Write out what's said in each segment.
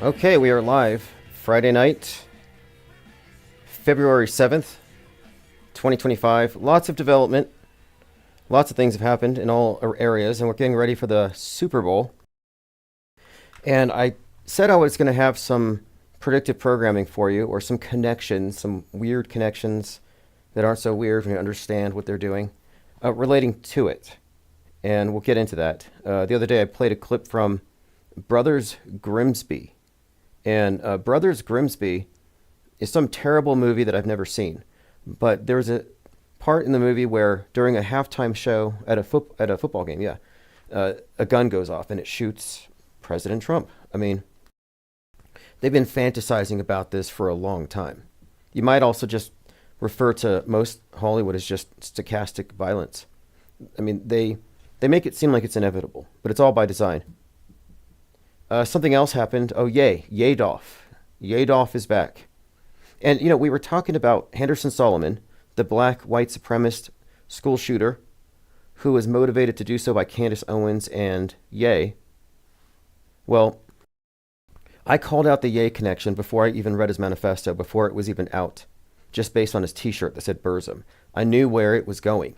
Okay, we are live. Friday night, February 7th, 2025. Lots of development. Lots of things have happened in all areas, and we're getting ready for the Super Bowl. And I said I was going to have some predictive programming for you, or some connections, some weird connections that aren't so weird when you understand what they're doing, relating to it. And we'll get into that. The other day I played a clip from Brothers Grimsby. And Brothers Grimsby is some terrible movie that I've never seen. But there's a part in the movie where during a halftime show at a football game, a gun goes off and it shoots President Trump. I mean, they've been fantasizing about this for a long time. You might also just refer to most Hollywood as just stochastic violence. I mean, they make it seem like it's inevitable, but it's all by design. Something else happened. Oh, yay. Yadoff. Yadoff is back. And, you know, we were talking about Henderson Solomon, the black white supremacist school shooter who was motivated to do so by Candace Owens and Ye. Well, I called out the Ye connection before I even read his manifesto, before it was even out, just based on his t-shirt that said Burzum. I knew where it was going.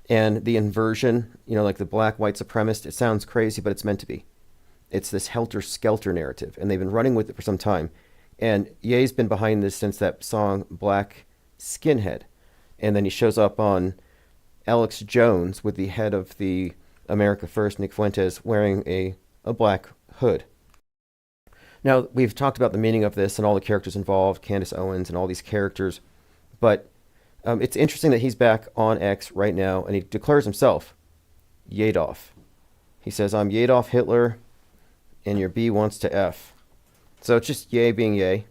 And the inversion, you know, like the black white supremacist, it sounds crazy, but it's meant to be. It's this helter-skelter narrative, and they've been running with it for some time. And Ye's been behind this since that song Black Skinhead. And then he shows up on Alex Jones with the head of the America First, Nick Fuentes, wearing a black hood. Now, we've talked about the meaning of this and all the characters involved, Candace Owens and all these characters. But it's interesting that he's back on X right now, and he declares himself Yadoff. He says, I'm Yadoff Hitler, and your B wants to F. So it's just Ye being Ye.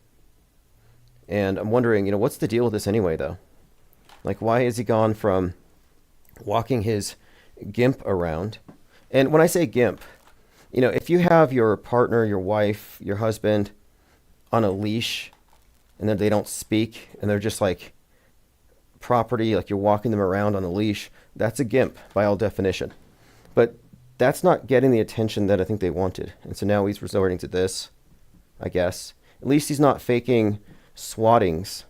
And I'm wondering, you know, what's the deal with this anyway, though? Like, why has he gone from walking his gimp around? And when I say gimp, you know, if you have your partner, your wife, your husband on a leash, and then they don't speak, and they're just like property, like you're walking them around on a leash, that's a gimp by all definition. But that's not getting the attention that I think they wanted. And so now he's resorting to this, I guess. At least he's not faking swattings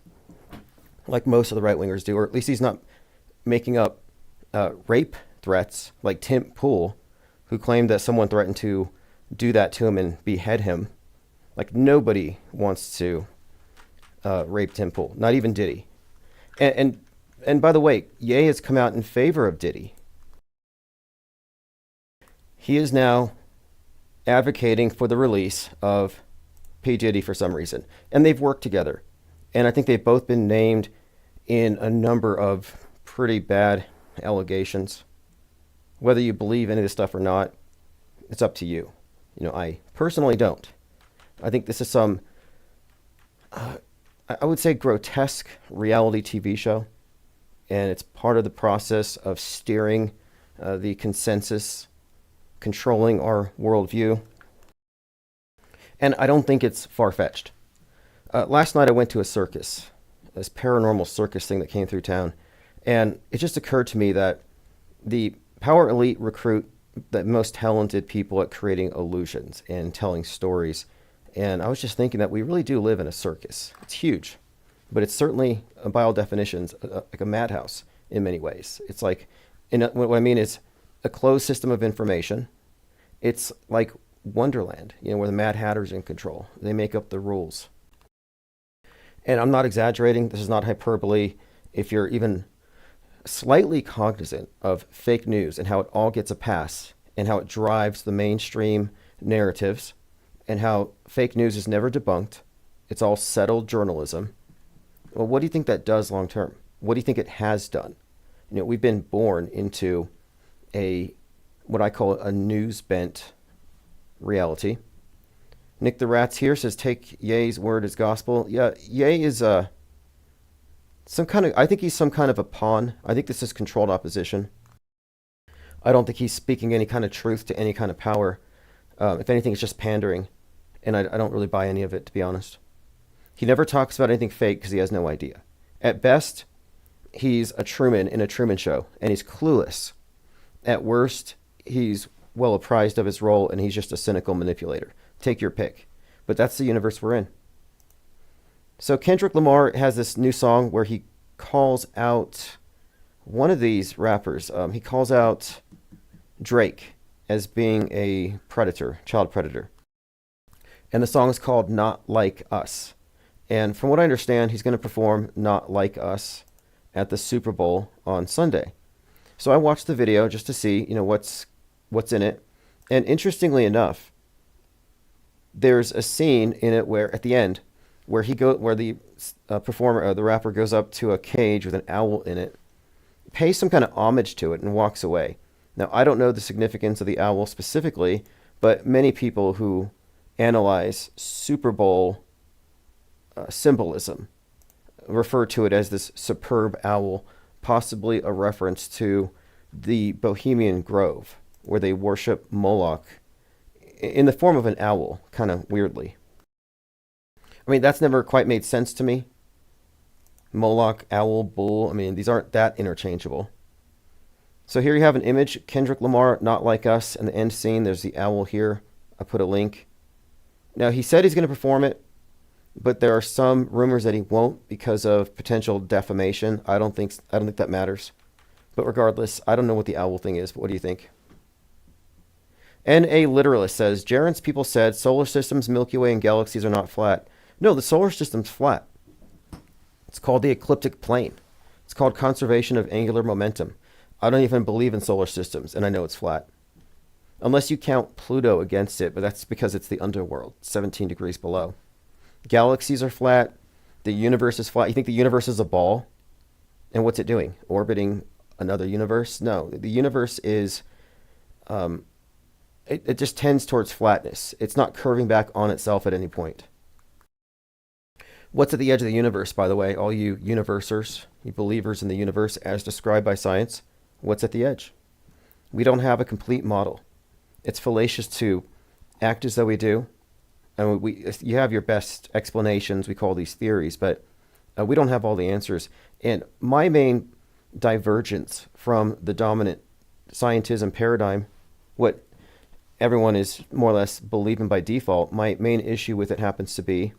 like most of the right-wingers do, or at least he's not making up rape threats like Tim Pool, who claimed that someone threatened to do that to him and behead him. Like, nobody wants to rape Tim Pool, not even Diddy. And by the way, Ye has come out in favor of Diddy. He is now advocating for the release of P. Diddy for some reason. And they've worked together. And I think they've both been named in a number of pretty bad allegations. Whether you believe any of this stuff or not, it's up to you. You know, I personally don't. I think this is some, I would say, grotesque reality TV show. And it's part of the process of steering the consensus, controlling our worldview. And I don't think it's far-fetched. Last night I went to a circus, this paranormal circus thing that came through town. And it just occurred to me that the power elite recruit the most talented people at creating illusions and telling stories. And I was just thinking that we really do live in a circus. It's huge, but it's certainly, by all definitions, like a madhouse in many ways. It's like, what I mean is a closed system of information. It's like Wonderland, you know, where the Mad Hatter's in control. They make up the rules. And I'm not exaggerating. This is not hyperbole. If you're even slightly cognizant of fake news and how it all gets a pass and how it drives the mainstream narratives and how fake news is never debunked, it's all settled journalism. Well, what do you think that does long term? What do you think it has done? You know, we've been born into what I call a news-bent reality. Nick the Rats here says, take Ye's word as gospel. Yeah, Ye is I think he's some kind of a pawn. I think this is controlled opposition. I don't think he's speaking any kind of truth to any kind of power. If anything, it's just pandering. And I don't really buy any of it, to be honest. He never talks about anything fake because he has no idea. At best, he's a Truman in a Truman Show, and he's clueless. At worst, he's well apprised of his role, and he's just a cynical manipulator. Take your pick. but that's the universe we're in. So Kendrick Lamar has this new song where he calls out one of these rappers. He calls out Drake as being a predator, child predator. And the song is called Not Like Us. And from what I understand, he's going to perform Not Like Us at the Super Bowl on Sunday. So I watched the video just to see, what's in it. And interestingly enough, there's a scene in it where at the end where the performer, the rapper, goes up to a cage with an owl in it, pays some kind of homage to it, and walks away. Now, I don't know the significance of the owl specifically, but many people who analyze Super Bowl symbolism refer to it as this superb owl, possibly a reference to the Bohemian Grove, where they worship Moloch in the form of an owl, kind of weirdly. I mean, that's never quite made sense to me. Moloch, owl, bull, these aren't that interchangeable. So here you have an image, Kendrick Lamar, Not Like Us, and the end scene, there's the owl here. I put a link. Now, he said he's going to perform it, but there are some rumors that he won't because of potential defamation. I don't think that matters. But regardless, I don't know what the owl thing is, but what do you think? And a literalist says, Jaren's people said solar systems, Milky Way, and galaxies are not flat. No, the solar system's flat. It's called the ecliptic plane. It's called conservation of angular momentum. I don't even believe in solar systems, and I know it's flat. Unless you count Pluto against it, but that's because it's the underworld, 17 degrees below. Galaxies are flat. The universe is flat. You think the universe is a ball? And what's it doing? Orbiting another universe? No, the universe is... It just tends towards flatness. It's not curving back on itself at any point. What's at the edge of the universe, by the way, all you universers, you believers in the universe as described by science, what's at the edge? We don't have a complete model. It's fallacious to act as though we do. And you have your best explanations, we call these theories, but we don't have all the answers. And my main divergence from the dominant scientism paradigm, what everyone is more or less believing by default, my main issue with it happens to be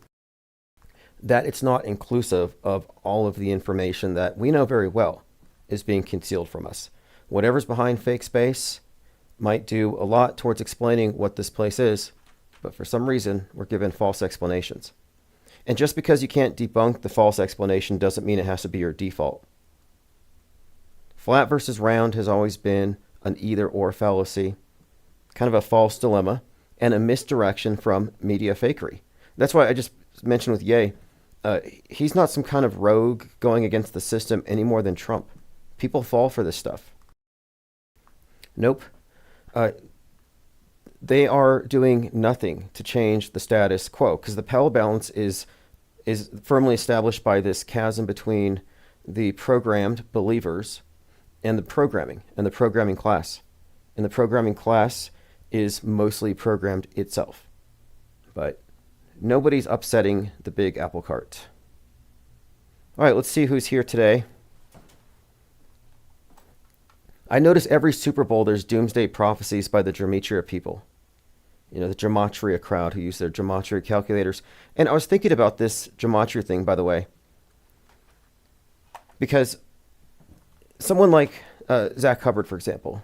that it's not inclusive of all of the information that we know very well is being concealed from us. Whatever's behind fake space might do a lot towards explaining what this place is, but for some reason, we're given false explanations. And just because you can't debunk the false explanation doesn't mean it has to be your default. Flat versus round has always been an either-or fallacy, kind of a false dilemma, and a misdirection from media fakery. That's why I just mentioned with Ye, he's not some kind of rogue going against the system any more than Trump. People fall for this stuff. Nope. They are doing nothing to change the status quo because the power balance is firmly established by this chasm between the programmed believers and the programming class. And the programming class is mostly programmed itself. But nobody's upsetting the big apple cart. All right, let's see who's here today. I notice every Super Bowl there's Doomsday prophecies by the Gematria people. The Gematria crowd who use their Gematria calculators. And I was thinking about this Gematria thing, by the way, because someone like Zach Hubbard, for example,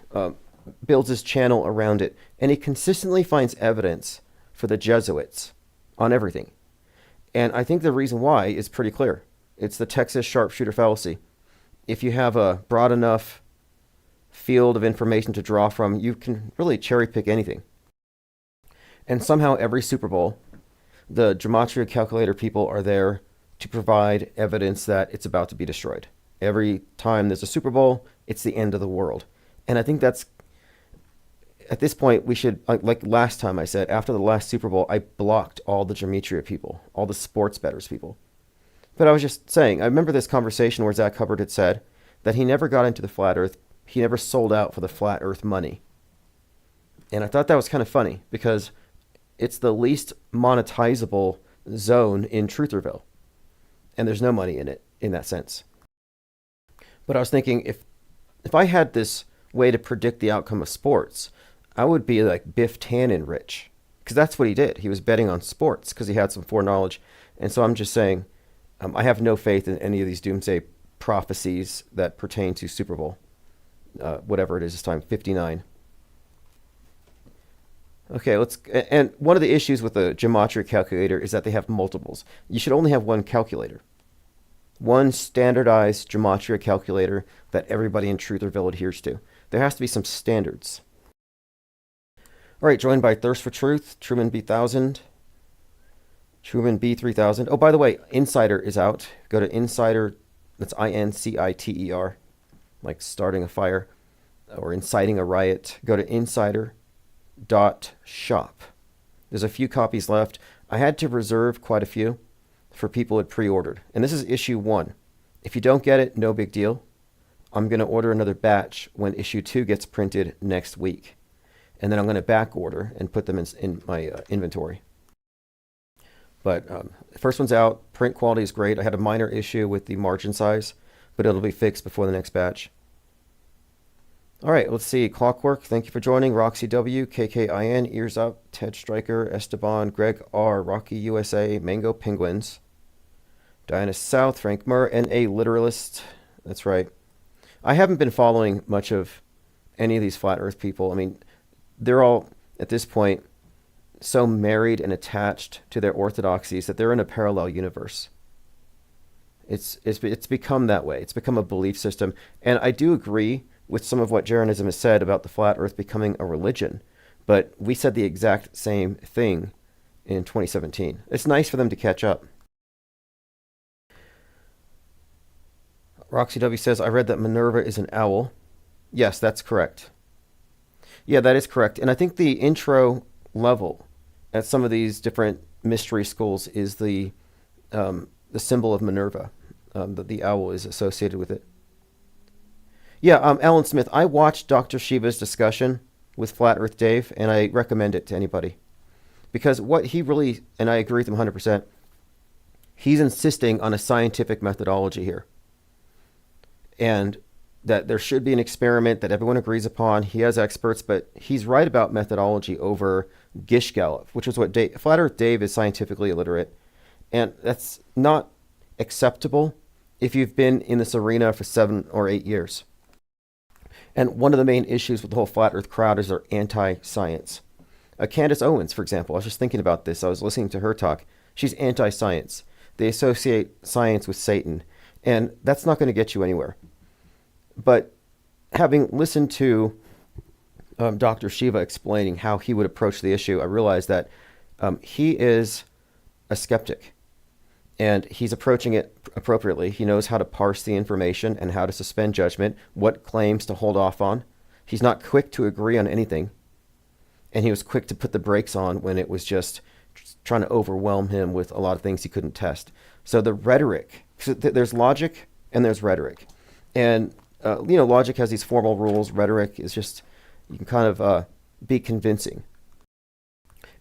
builds his channel around it, and he consistently finds evidence for the Jesuits on everything. And I think the reason why is pretty clear. It's the Texas sharpshooter fallacy. If you have a broad enough field of information to draw from, you can really cherry pick anything. And somehow every Super Bowl, the Gematria calculator people are there to provide evidence that it's about to be destroyed. Every time there's a Super Bowl, it's the end of the world. And I think that's, at this point, we should, like last time I said, after the last Super Bowl, I blocked all the Gematria people, all the sports bettors people. But I was just saying, I remember this conversation where Zach Hubbard had said that he never got into the flat earth. He never sold out for the flat earth money. And I thought that was kind of funny because it's the least monetizable zone in Trutherville. And there's no money in it in that sense. But I was thinking, if I had this way to predict the outcome of sports, I would be like Biff Tannen rich. because that's what he did. He was betting on sports because he had some foreknowledge. And so I'm just saying, I have no faith in any of these doomsday prophecies that pertain to Super Bowl, whatever it is this time, 59. Okay, and one of the issues with the Gematria calculator is that they have multiples. You should only have one calculator. One standardized Gematria calculator that everybody in Trutherville adheres to. There has to be some standards. All right, joined by Thirst for Truth, Truman B1000, Truman B3000. Oh, by the way, Insider is out. Go to Insider, that's INCITER, like starting a fire or inciting a riot. Go to insider.shop. There's a few copies left. I had to reserve quite a few for people who had pre-ordered. And this is issue 1. If you don't get it, no big deal. I'm going to order another batch when issue 2 gets printed next week. And then I'm going to back order and put them in my inventory. But the first one's out. Print quality is great. I had a minor issue with the margin size, but it'll be fixed before the next batch. All right, let's see. Clockwork, thank you for joining. Roxy W, KKIN, Ears Up, Ted Stryker, Esteban, Greg R, Rocky USA, Mango Penguins, Diana South, Frank Murr, and a literalist. That's right. I haven't been following much of any of these flat earth people. I mean, they're all, at this point, so married and attached to their orthodoxies that they're in a parallel universe. It's become that way. It's become a belief system. And I do agree with some of what Jeranism has said about the flat earth becoming a religion. But we said the exact same thing in 2017. It's nice for them to catch up. Roxy W says, I read that Minerva is an owl. Yes, that's correct. Yeah, that is correct. And I think the intro level at some of these different mystery schools is the symbol of Minerva. The owl is associated with it. Yeah, Alan Smith, I watched Dr. Shiva's discussion with Flat Earth Dave, and I recommend it to anybody. Because what he really, and I agree with him 100%, he's insisting on a scientific methodology here. And that there should be an experiment that everyone agrees upon. He has experts, but he's right about methodology over Gish Gallop, which is what Flat Earth Dave is scientifically illiterate. And that's not acceptable if you've been in this arena for 7 or 8 years. And one of the main issues with the whole Flat Earth crowd is they're anti-science. Candace Owens, for example, I was just thinking about this. I was listening to her talk. She's anti-science. They associate science with Satan. And that's not going to get you anywhere. But having listened to Dr. Shiva explaining how he would approach the issue, I realized that he is a skeptic. And he's approaching it appropriately. He knows how to parse the information and how to suspend judgment, what claims to hold off on. He's not quick to agree on anything. And he was quick to put the brakes on when it was just trying to overwhelm him with a lot of things he couldn't test. So the rhetoric, so there's logic and there's rhetoric. And, logic has these formal rules. Rhetoric is just, you can kind of be convincing.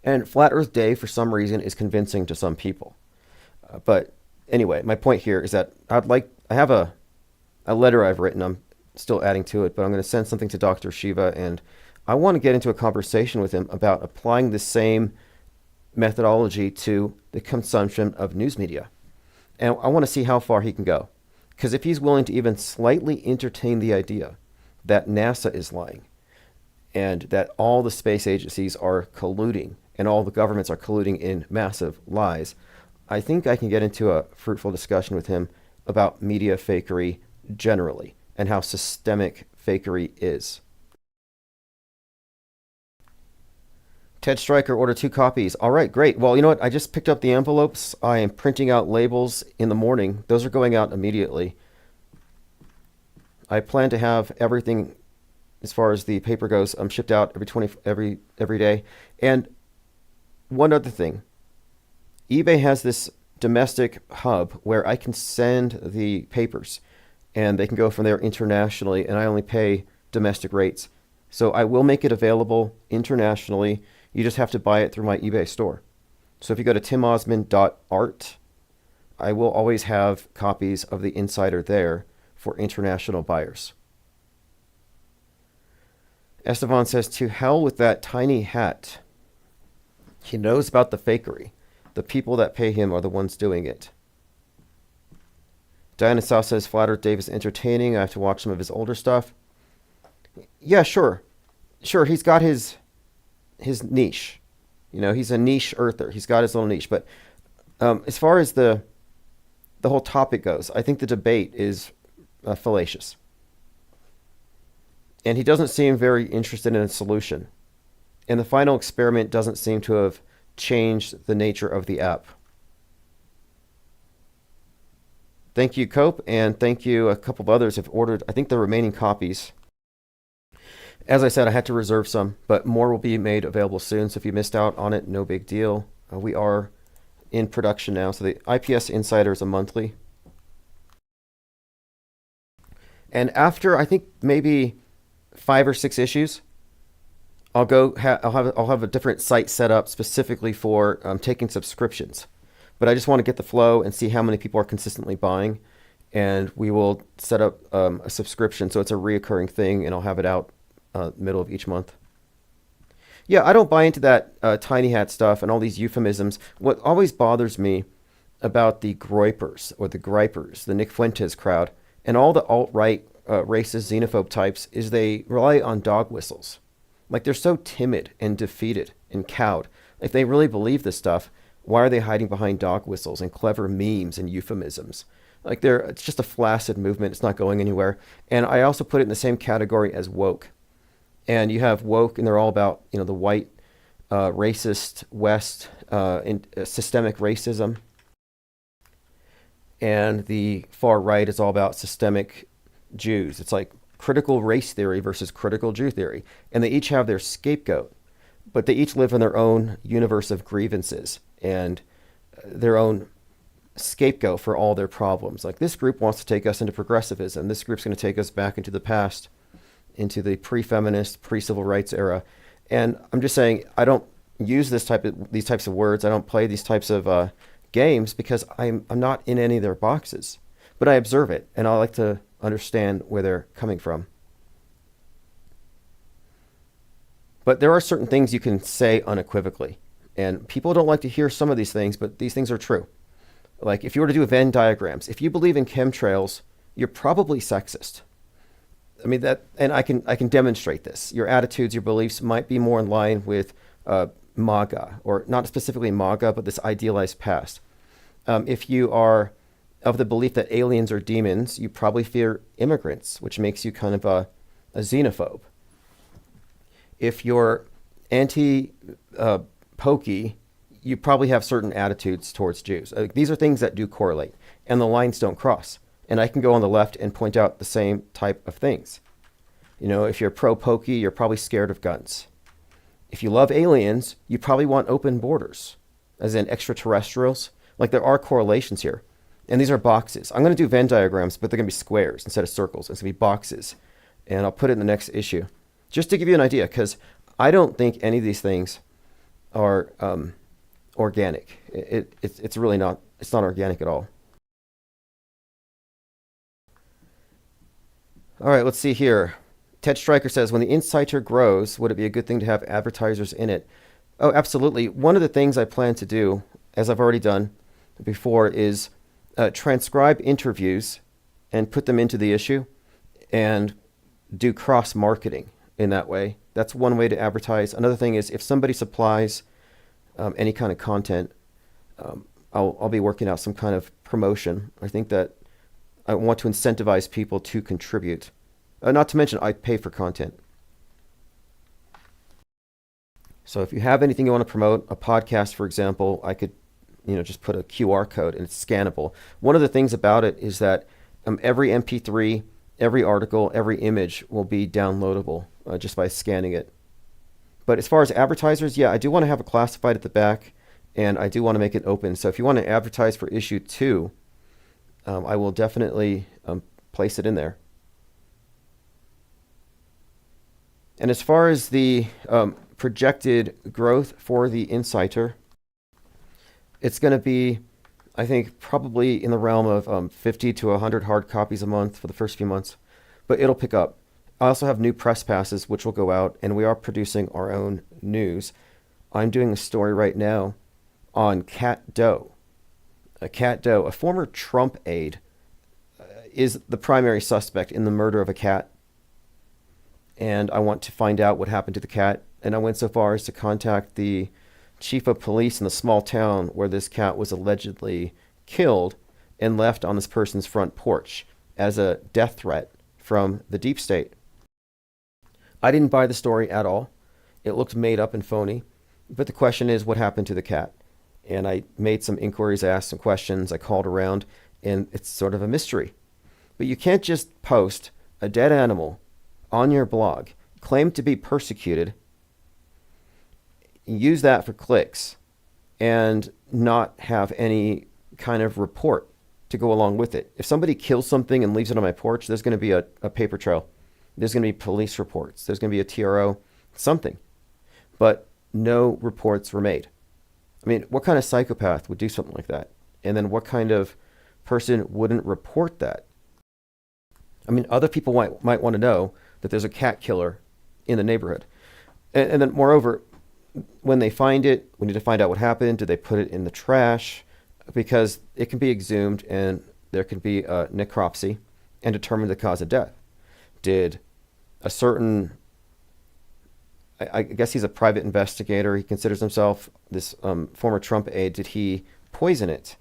And Flat Earth Day, for some reason, is convincing to some people. But anyway, my point here is that I have a letter I've written. I'm still adding to it, but I'm going to send something to Dr. Shiva, and I want to get into a conversation with him about applying the same methodology to the consumption of news media. And I want to see how far he can go. Because if he's willing to even slightly entertain the idea that NASA is lying and that all the space agencies are colluding and all the governments are colluding in massive lies, I think I can get into a fruitful discussion with him about media fakery generally and how systemic fakery is. Ted Stryker ordered 2 copies. All right, great. Well, you know what? I just picked up the envelopes. I am printing out labels in the morning. Those are going out immediately. I plan to have everything, as far as the paper goes, shipped out every day. And one other thing. eBay has this domestic hub where I can send the papers and they can go from there internationally, and I only pay domestic rates. So I will make it available internationally. You just have to buy it through my eBay store. So if you go to timosman.art, I will always have copies of the Insider there for international buyers. Esteban says, to hell with that tiny hat. He knows about the fakery. The people that pay him are the ones doing it. Diana South says, Flat Earth Dave is entertaining. I have to watch some of his older stuff. Yeah, sure. Sure, he's got his niche. You know, he's a niche earther. He's got his little niche. But as far as the whole topic goes, I think the debate is fallacious. And he doesn't seem very interested in a solution. And the final experiment doesn't seem to have changed the nature of the app. Thank you, Cope, and thank you. A couple of others have ordered, I think, the remaining copies. As I said, I had to reserve some, but more will be made available soon. So if you missed out on it, no big deal. We are in production now. So the IPS Insider is a monthly. And after, I think, maybe 5 or 6 issues, I'll have a different site set up specifically for taking subscriptions. But I just want to get the flow and see how many people are consistently buying. And we will set up a subscription so it's a reoccurring thing, and I'll have it out middle of each month. Yeah, I don't buy into that tiny hat stuff and all these euphemisms. What always bothers me about the groypers or the gripers, the Nick Fuentes crowd, and all the alt-right racist xenophobe types is they rely on dog whistles. Like, they're so timid and defeated and cowed. If they really believe this stuff, why are they hiding behind dog whistles and clever memes and euphemisms? Like, it's just a flaccid movement. It's not going anywhere. And I also put it in the same category as woke. And you have woke, and they're all about, you know, the white, racist West, systemic racism. And the far right is all about systemic Jews. It's like critical race theory versus critical Jew theory. And they each have their scapegoat, but they each live in their own universe of grievances and their own scapegoat for all their problems. Like, this group wants to take us into progressivism. This group's going to take us back into the past, into the pre-feminist, pre-civil rights era. And I'm just saying, I don't use these types of words. I don't play these types of games because I'm not in any of their boxes. But I observe it, and I like to understand where they're coming from. But there are certain things you can say unequivocally. And people don't like to hear some of these things, but these things are true. Like, if you were to do Venn diagrams, if you believe in chemtrails, you're probably sexist. I mean, and I can demonstrate this. Your attitudes, your beliefs might be more in line with MAGA, or not specifically MAGA, but this idealized past. If you are of the belief that aliens are demons, you probably fear immigrants, which makes you kind of a xenophobe. If you're anti-pokey, you probably have certain attitudes towards Jews. These are things that do correlate, and the lines don't cross. And I can go on the left and point out the same type of things. You know, if you're pro-pokey, you're probably scared of guns. If you love aliens, you probably want open borders, as in extraterrestrials. Like, there are correlations here. And these are boxes. I'm going to do Venn diagrams, but they're going to be squares instead of circles. It's going to be boxes. And I'll put it in the next issue. Just to give you an idea, because I don't think any of these things are organic. It's really not. It's not organic at all. All right, let's see here. Ted Stryker says, when the Insider grows, would it be a good thing to have advertisers in it? Oh, absolutely. One of the things I plan to do, as I've already done before, is transcribe interviews and put them into the issue and do cross-marketing in that way. That's one way to advertise. Another thing is, if somebody supplies any kind of content, I'll be working out some kind of promotion. I think that I want to incentivize people to contribute. Not to mention, I pay for content. So if you have anything you want to promote, a podcast, for example, I could, just put a QR code and it's scannable. One of the things about it is that every MP3, every article, every image will be downloadable just by scanning it. But as far as advertisers, yeah, I do want to have it classified at the back, and I do want to make it open. So if you want to advertise for issue 2, I will definitely place it in there. And as far as the projected growth for the Insider, it's going to be, I think, probably in the realm of 50 to 100 hard copies a month for the first few months. But it'll pick up. I also have new press passes, which will go out, and we are producing our own news. I'm doing a story right now on Cat Doe. Cat Doe, a former Trump aide, is the primary suspect in the murder of a cat. And I want to find out what happened to the cat. And I went so far as to contact the chief of police in the small town where this cat was allegedly killed and left on this person's front porch as a death threat from the deep state. I didn't buy the story at all. It looked made up and phony. But the question is, what happened to the cat? And I made some inquiries, I asked some questions, I called around, and it's sort of a mystery. But you can't just post a dead animal on your blog, claim to be persecuted, use that for clicks, and not have any kind of report to go along with it. If somebody kills something and leaves it on my porch, there's going to be a paper trail. There's going to be police reports. There's going to be a TRO, something. But no reports were made. I mean, what kind of psychopath would do something like that? And then what kind of person wouldn't report that? I mean, other people might want to know that there's a cat killer in the neighborhood. And then moreover, when they find it, we need to find out what happened. Did they put it in the trash? Because it can be exhumed and there can be a necropsy and determine the cause of death. Did a certain, I guess he's a private investigator, he considers himself, this former Trump aide, did he poison it?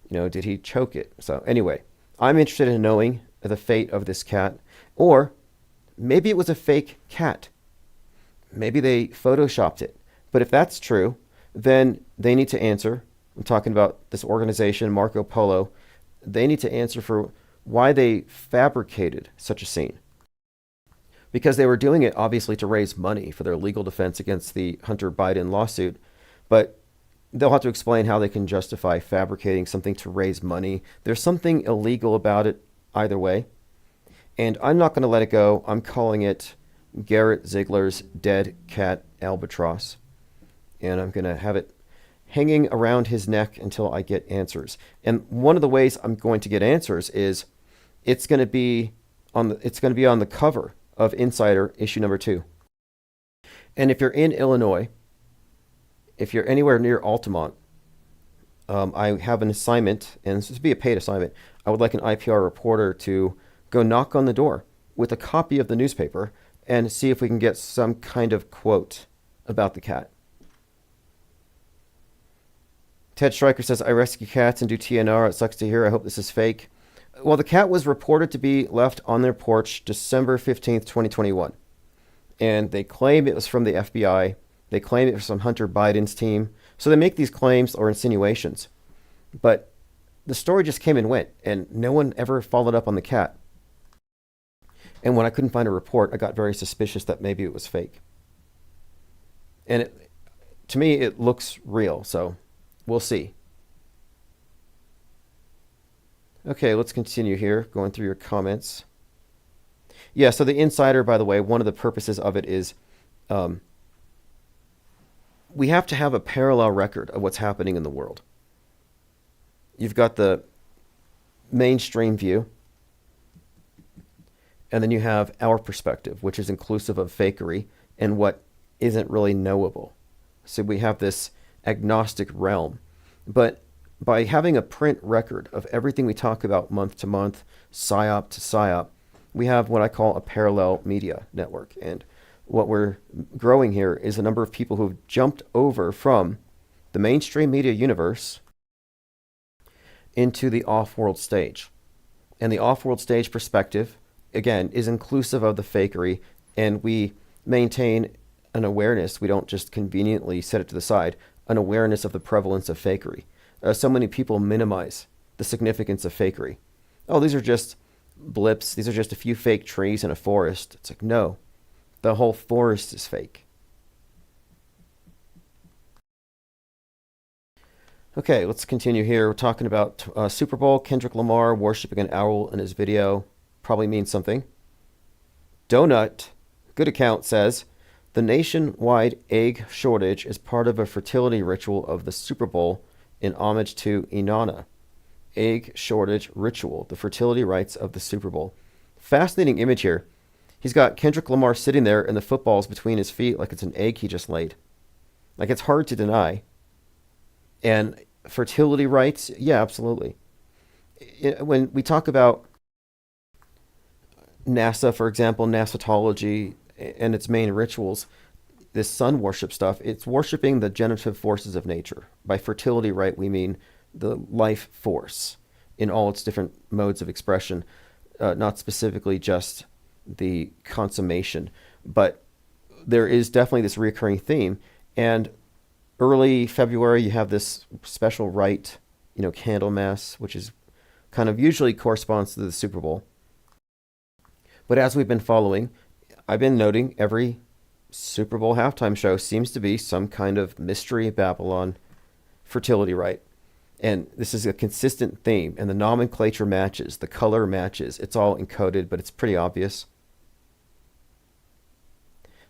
You know, did he choke it? So anyway, I'm interested in knowing the fate of this cat. Or maybe it was a fake cat. Maybe they photoshopped it. But if that's true, then they need to answer. I'm talking about this organization, Marco Polo. They need to answer for why they fabricated such a scene. Because they were doing it, obviously, to raise money for their legal defense against the Hunter Biden lawsuit. But they'll have to explain how they can justify fabricating something to raise money. There's something illegal about it either way. And I'm not going to let it go. I'm calling it Garrett Ziegler's Dead Cat Albatross. And I'm going to have it hanging around his neck until I get answers. And one of the ways I'm going to get answers is it's going to be on the cover of Insider issue number 2. And if you're in Illinois, if you're anywhere near Altamont, I have an assignment, and this would be a paid assignment. I would like an IPR reporter to go knock on the door with a copy of the newspaper and see if we can get some kind of quote about the cat. Ted Stryker says, I rescue cats and do TNR. It sucks to hear. I hope this is fake. Well, the cat was reported to be left on their porch December 15th, 2021. And they claim it was from the FBI. They claim it was from Hunter Biden's team. So they make these claims or insinuations. But the story just came and went, and no one ever followed up on the cat. And when I couldn't find a report, I got very suspicious that maybe it was fake. And to me, it looks real, so we'll see. Okay, let's continue here, going through your comments. Yeah, so the Insider, by the way, one of the purposes of it is we have to have a parallel record of what's happening in the world. You've got the mainstream view, and then you have our perspective, which is inclusive of fakery and what isn't really knowable. So we have this agnostic realm. But by having a print record of everything we talk about month to month, psyop to psyop, we have what I call a parallel media network. And what we're growing here is a number of people who've jumped over from the mainstream media universe into the off-world stage. And the off-world stage perspective, again, is inclusive of the fakery, and we maintain an awareness. We don't just conveniently set it to the side, an awareness of the prevalence of fakery. So many people minimize the significance of fakery. Oh, these are just blips. These are just a few fake trees in a forest. It's like, no, the whole forest is fake. Okay, let's continue here. We're talking about Super Bowl. Kendrick Lamar worshiping an owl in his video probably means something. Donut, good account, says, the nationwide egg shortage is part of a fertility ritual of the Super Bowl in homage to Inanna. Egg shortage ritual, the fertility rites of the Super Bowl. Fascinating image here. He's got Kendrick Lamar sitting there and the football's between his feet like it's an egg he just laid. Like, it's hard to deny. And fertility rites, yeah, absolutely. When we talk about NASA, for example, NASAtology and its main rituals, this sun worship stuff, it's worshiping the generative forces of nature. By fertility rite, we mean the life force in all its different modes of expression, not specifically just the consummation. But there is definitely this recurring theme. And early February, you have this special rite, candle mass, which is kind of usually corresponds to the Super Bowl. But as we've been following, I've been noting every Super Bowl halftime show seems to be some kind of mystery Babylon fertility rite. And this is a consistent theme, and the nomenclature matches, the color matches. It's all encoded, but it's pretty obvious.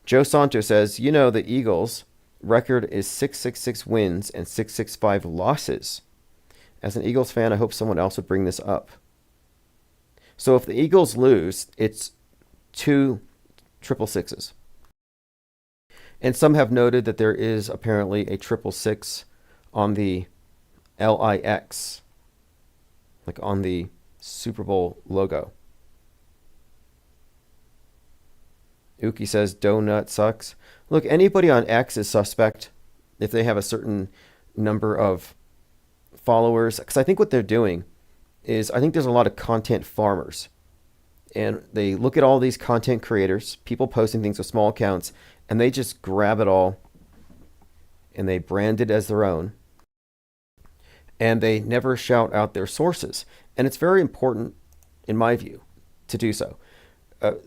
Joe Santo says, the Eagles' record is 666 wins and 665 losses. As an Eagles fan, I hope someone else would bring this up. So if the Eagles lose, it's 2 666s. And some have noted that there is apparently a 666 on the LIX, like on the Super Bowl logo. Uki says, donut sucks. Look, anybody on X is suspect if they have a certain number of followers. Because I think what they're doing is, I think there's a lot of content farmers. And they look at all these content creators, people posting things with small accounts, and they just grab it all and they brand it as their own. And they never shout out their sources. And it's very important, in my view, to do so.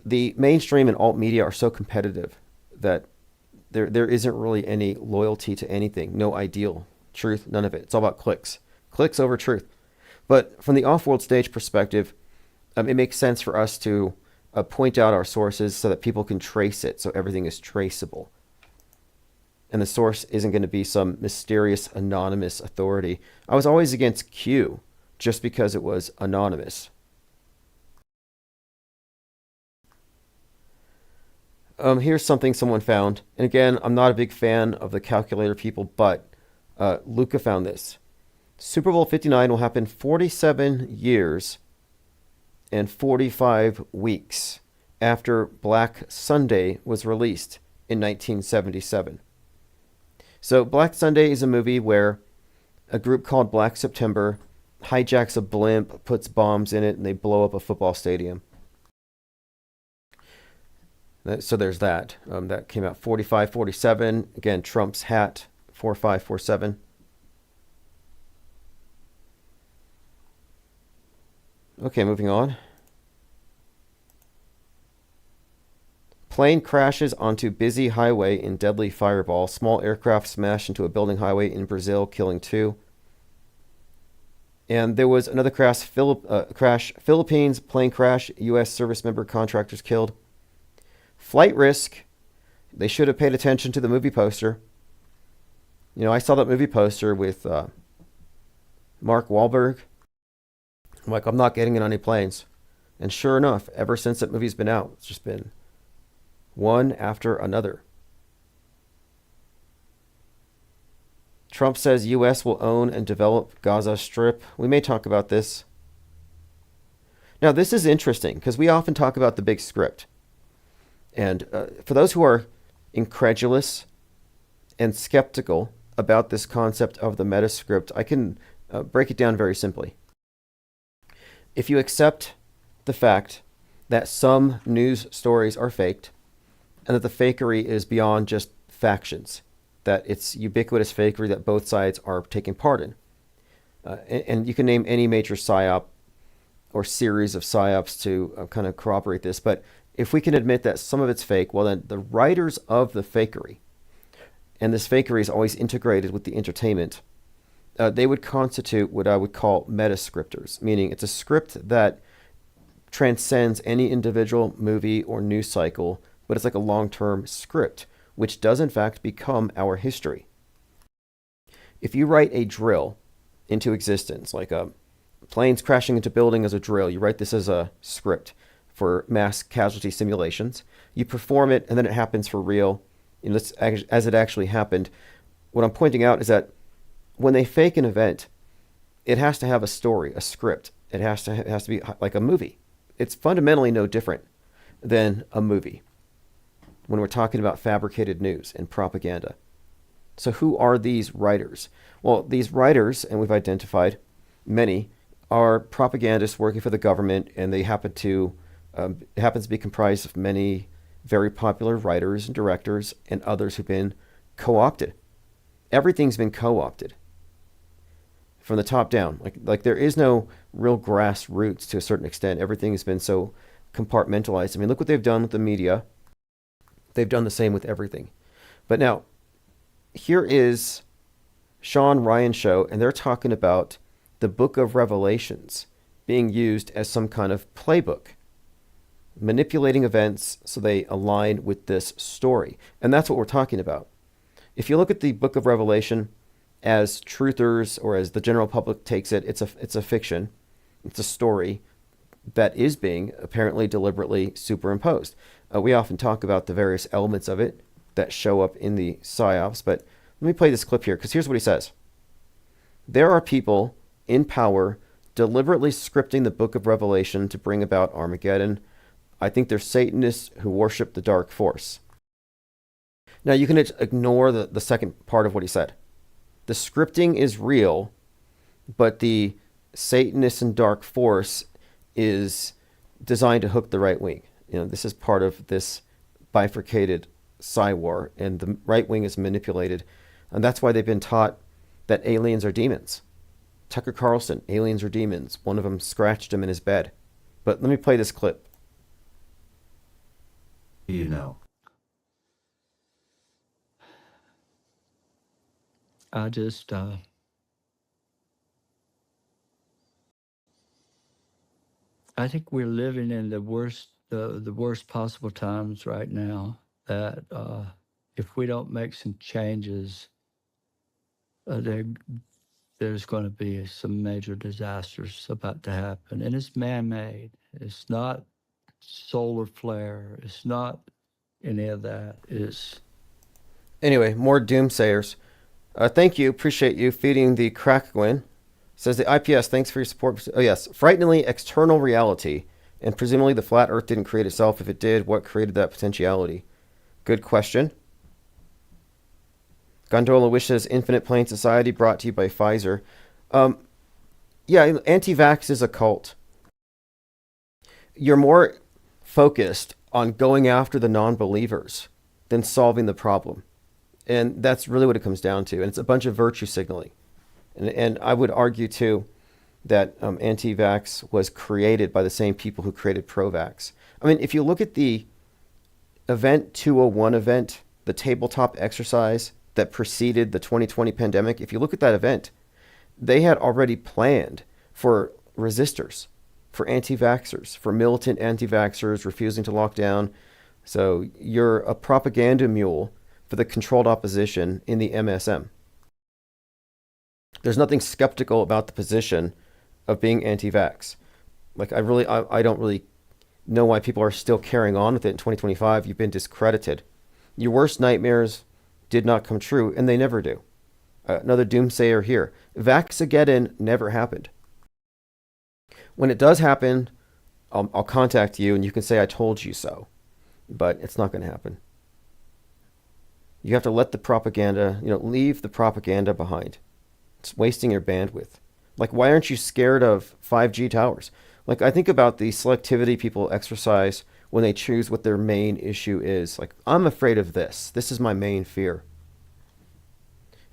The mainstream and alt media are so competitive that there isn't really any loyalty to anything. No ideal truth, none of it. It's all about clicks. Clicks over truth. But from the off-world stage perspective, it makes sense for us to point out our sources so that people can trace it, so everything is traceable. And the source isn't going to be some mysterious anonymous authority. I was always against Q just because it was anonymous. Here's something someone found. And again, I'm not a big fan of the calculator people, but Luca found this. Super Bowl 59 will happen 47 years and 45 weeks after Black Sunday was released in 1977. So Black Sunday is a movie where a group called Black September hijacks a blimp, puts bombs in it, and they blow up a football stadium. So there's that. That came out 45, 47. Again, Trump's hat, 45, 47. Okay, moving on. Plane crashes onto busy highway in deadly fireball. Small aircraft smashed into a building highway in Brazil, killing 2. And there was another crash, Philippines plane crash, U.S. service member contractors killed. Flight risk. They should have paid attention to the movie poster. I saw that movie poster with Mark Wahlberg. I'm like, I'm not getting in on any planes. And sure enough, ever since that movie's been out, it's just been one after another. Trump says U.S. will own and develop Gaza Strip. We may talk about this. Now, this is interesting because we often talk about the big script. And for those who are incredulous and skeptical about this concept of the metascript, I can break it down very simply. If you accept the fact that some news stories are faked and that the fakery is beyond just factions, that it's ubiquitous fakery that both sides are taking part in, and you can name any major psyop or series of psyops to kind of corroborate this, but if we can admit that some of it's fake, well then the writers of the fakery, and this fakery is always integrated with the entertainment, they would constitute what I would call metascriptors, meaning it's a script that transcends any individual movie or news cycle, but it's like a long-term script, which does in fact become our history. If you write a drill into existence, like planes crashing into building as a drill, you write this as a script for mass casualty simulations. You perform it, and then it happens for real, as it actually happened. what I'm pointing out is that when they fake an event, it has to have a story, a script. It has to be like a movie. It's fundamentally no different than a movie when we're talking about fabricated news and propaganda. So who are these writers? Well, these writers, and we've identified many, are propagandists working for the government, and they happen to it happens to be comprised of many very popular writers and directors and others who've been co-opted. Everything's been co-opted from the top down. Like there is no real grassroots to a certain extent. Everything has been so compartmentalized. I mean, look what they've done with the media. They've done the same with everything. But now, here is Sean Ryan's show, and they're talking about the Book of Revelations being used as some kind of playbook, manipulating events so they align with this story. And that's what we're talking about. If you look at the Book of Revelation as truthers, or as the general public takes it, it's a fiction. It's a story that is being apparently deliberately superimposed. We often talk about the various elements of it that show up in the psyops, but let me play this clip here, because here's what he says. There are people in power deliberately scripting the Book of Revelation to bring about Armageddon. I think they're Satanists who worship the dark force. Now, you can ignore the second part of what he said. The scripting is real, but the Satanist and dark force is designed to hook the right wing. You know, this is part of this bifurcated psy war, and the right wing is manipulated. And that's why they've been taught that aliens are demons. Tucker Carlson, aliens are demons. One of them scratched him in his bed. But let me play this clip. You know. I just, I think we're living in the worst possible times right now, that if we don't make some changes, there's going to be some major disasters about to happen. And it's man-made. It's not solar flare. It's not any of that. It's... Anyway, more doomsayers. Thank you. Appreciate you feeding the crack, Gwen. Says the IPS, thanks for your support. Oh, yes. Frighteningly external reality. And presumably the flat earth didn't create itself. If it did, what created that potentiality? Good question. Gondola wishes infinite plane society, brought to you by Pfizer. Yeah, anti-vax is a cult. You're more focused on going after the non-believers than solving the problem. And that's really what it comes down to. And it's a bunch of virtue signaling. And I would argue, too, that anti-vax was created by the same people who created pro-vax. I mean, if you look at the Event 201 event, the tabletop exercise that preceded the 2020 pandemic, if you look at that event, they had already planned for resistors, for anti-vaxxers, for militant anti-vaxxers refusing to lock down. So you're a propaganda mule for the controlled opposition in the MSM. There's nothing skeptical about the position of being anti-vax. Like, I don't really know why people are still carrying on with it in 2025. You've been discredited. Your worst nightmares did not come true, and they never do. Another doomsayer here. Vaxageddon never happened. When it does happen, I'll contact you, and you can say I told you so. But it's not going to happen. You have to let the propaganda, leave the propaganda behind. It's wasting your bandwidth. Like, why aren't you scared of 5G towers? Like, I think about the selectivity people exercise when they choose what their main issue is. Like, I'm afraid of this. This is my main fear.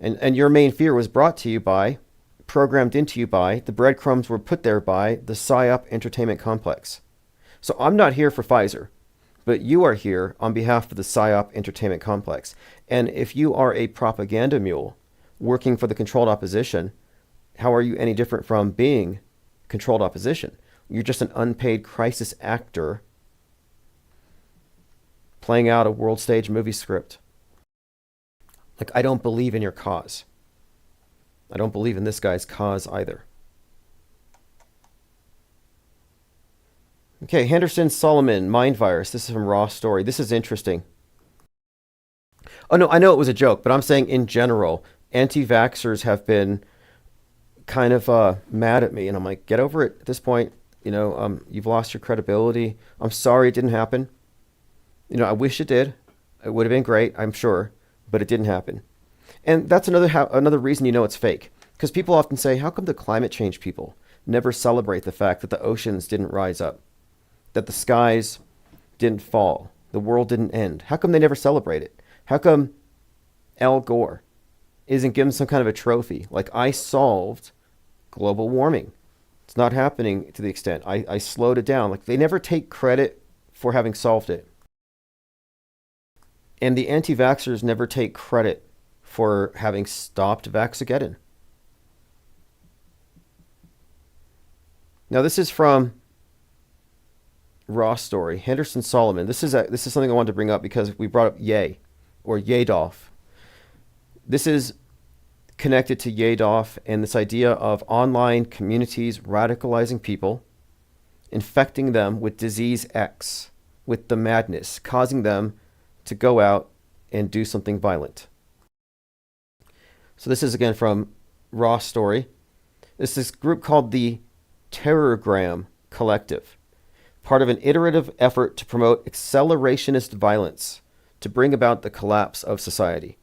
And your main fear was brought to you by, programmed into you by, the breadcrumbs were put there by the PSYOP entertainment complex. So I'm not here for Pfizer, but you are here on behalf of the PSYOP entertainment complex. And if you are a propaganda mule working for the controlled opposition, how are you any different from being controlled opposition? You're just an unpaid crisis actor playing out a world stage movie script. Like, I don't believe in your cause. I don't believe in this guy's cause either. Okay, Henderson Solomon, Mind Virus. This is from Raw Story. This is interesting. Oh no, I know it was a joke, but I'm saying in general, anti-vaxxers have been kind of mad at me, and I'm like, get over it at this point. You've lost your credibility. I'm sorry it didn't happen. I wish it did. It would have been great, I'm sure, but it didn't happen. And that's another reason it's fake. Because people often say, how come the climate change people never celebrate the fact that the oceans didn't rise up, that the skies didn't fall, the world didn't end? How come they never celebrate it? How come Al Gore isn't given some kind of a trophy? Like, I solved global warming. It's not happening to the extent. I slowed it down. Like, they never take credit for having solved it. And the anti-vaxxers never take credit for having stopped Vaxageddon. Now, this is from Raw Story, Henderson Solomon. This is something I wanted to bring up because we brought up Ye, or Yadolf. This is connected to Yadolf and this idea of online communities radicalizing people, infecting them with disease X, with the madness, causing them to go out and do something violent. So this is again from Raw Story. This is a group called the DEPROgRAM Collective, part of an iterative effort to promote accelerationist violence to bring about the collapse of society.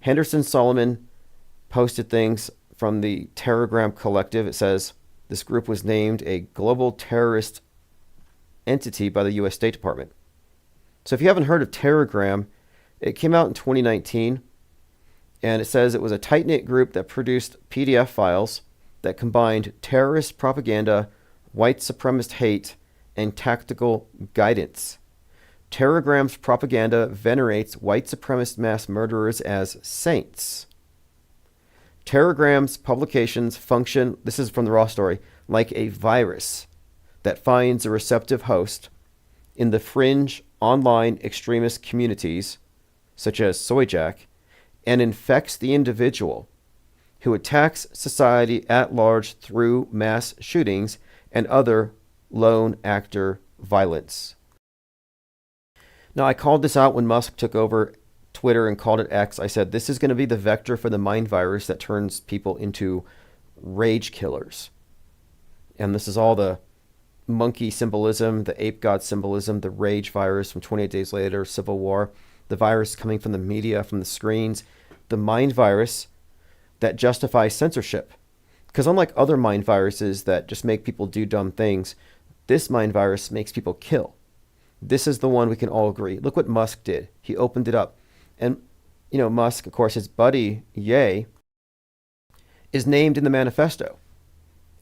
Henderson Solomon posted things from the DEPROgRAM Collective. It says this group was named a global terrorist entity by the U.S. State Department. So if you haven't heard of DEPROgRAM, it came out in 2019, and it says it was a tight-knit group that produced PDF files that combined terrorist propaganda, white supremacist hate, and tactical guidance. DEPROgRAM's propaganda venerates white supremacist mass murderers as saints. DEPROgRAM's publications function, this is from the Raw Story, like a virus that finds a receptive host in the fringe online extremist communities, such as Soyjack, and infects the individual, who attacks society at large through mass shootings and other lone actor violence. Now, I called this out when Musk took over Twitter and called it X. I said, this is going to be the vector for the mind virus that turns people into rage killers. And this is all the monkey symbolism, the ape god symbolism, the rage virus from 28 Days Later, Civil War, the virus coming from the media, from the screens, the mind virus that justifies censorship. Because unlike other mind viruses that just make people do dumb things, this mind virus makes people kill. This is the one we can all agree. Look what Musk did. He opened it up. And, Musk, of course, his buddy, Ye, is named in the manifesto.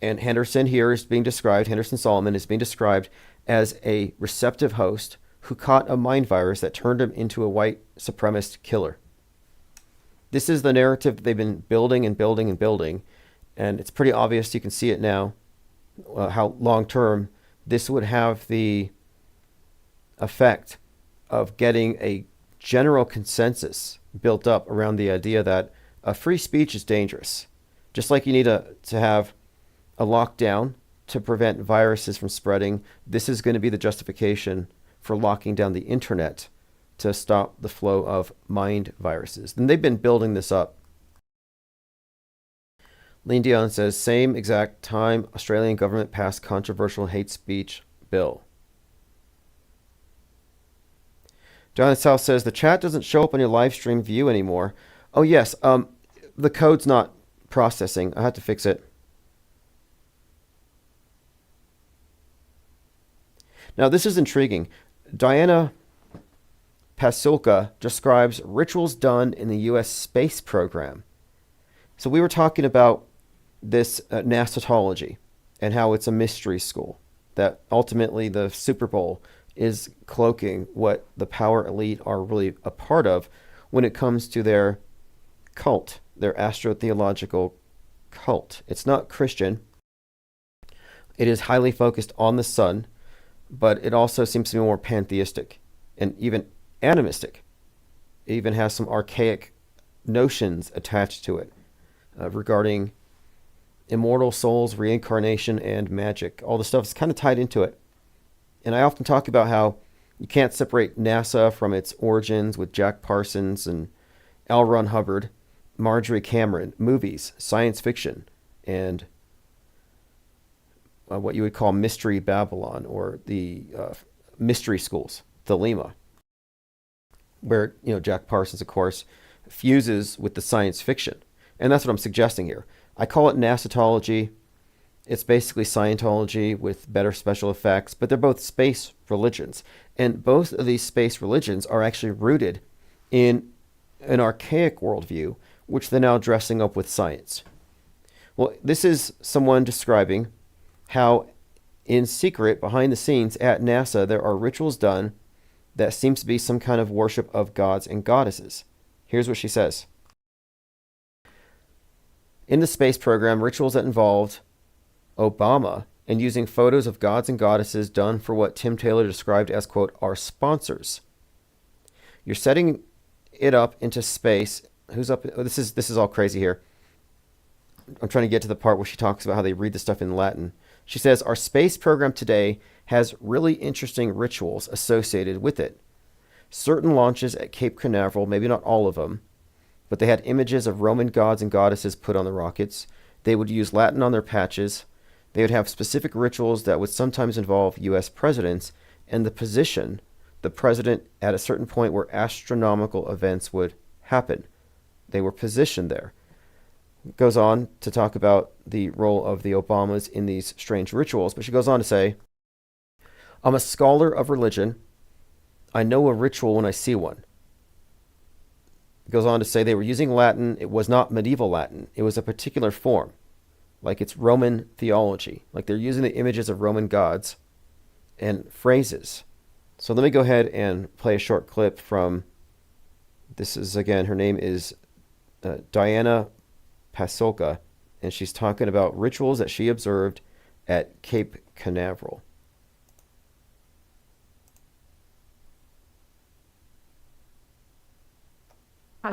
And Henderson Solomon is being described as a receptive host who caught a mind virus that turned him into a white supremacist killer. This is the narrative that they've been building and building and building. And it's pretty obvious, you can see it now, how long-term this would have the effect of getting a general consensus built up around the idea that free speech is dangerous. Just like you need to have a lockdown to prevent viruses from spreading, this is going to be the justification for locking down the internet to stop the flow of mind viruses. And they've been building this up. Lean Dion says, same exact time Australian government passed controversial hate speech bill. John South says, the chat doesn't show up on your live stream view anymore. Oh, yes. The code's not processing. I had to fix it. Now, this is intriguing. Diana Pasulka describes rituals done in the U.S. space program. So we were talking about this Nasatology and how it's a mystery school, that ultimately the Super Bowl is cloaking what the power elite are really a part of when it comes to their cult, their astrotheological cult. It's not Christian. It is highly focused on the sun, but it also seems to be more pantheistic and even animistic. It even has some archaic notions attached to it regarding immortal souls, reincarnation, and magic. All the stuff is kind of tied into it. And I often talk about how You can't separate NASA from its origins with Jack Parsons and L. Ron Hubbard, Marjorie Cameron, movies, science fiction, and what you would call Mystery Babylon, or the mystery schools, Thelema, where Jack Parsons, of course, fuses with the science fiction. And that's what I'm suggesting here. I call it Nasatology. It's basically Scientology with better special effects, but they're both space religions. And both of these space religions are actually rooted in an archaic worldview, which they're now dressing up with science. Well, this is someone describing how in secret, behind the scenes at NASA, there are rituals done that seems to be some kind of worship of gods and goddesses. Here's what she says. In the space program, rituals that involved Obama and using photos of gods and goddesses done for what Tim Taylor described as, quote, our sponsors. You're setting it up into space. Who's up? Oh, this is all crazy here. I'm trying to get to the part where she talks about how they read the stuff in Latin. She says, our space program today has really interesting rituals associated with it. Certain launches at Cape Canaveral, maybe not all of them, but they had images of Roman gods and goddesses put on the rockets. They would use Latin on their patches. They would have specific rituals that would sometimes involve U.S. presidents and the position, the president at a certain point where astronomical events would happen. They were positioned there. It goes on to talk about the role of the Obamas in these strange rituals, but she goes on to say, I'm a scholar of religion. I know a ritual when I see one. It goes on to say they were using Latin. It was not medieval Latin. It was a particular form, like it's Roman theology, like they're using the images of Roman gods and phrases. So let me go ahead and play a short clip from, this is, again, her name is Diana Pasulka, and she's talking about rituals that she observed at Cape Canaveral.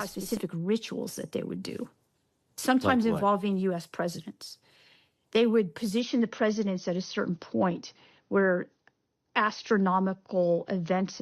Specific rituals that they would do, sometimes involving U.S. presidents. They would position the presidents at a certain point where astronomical events,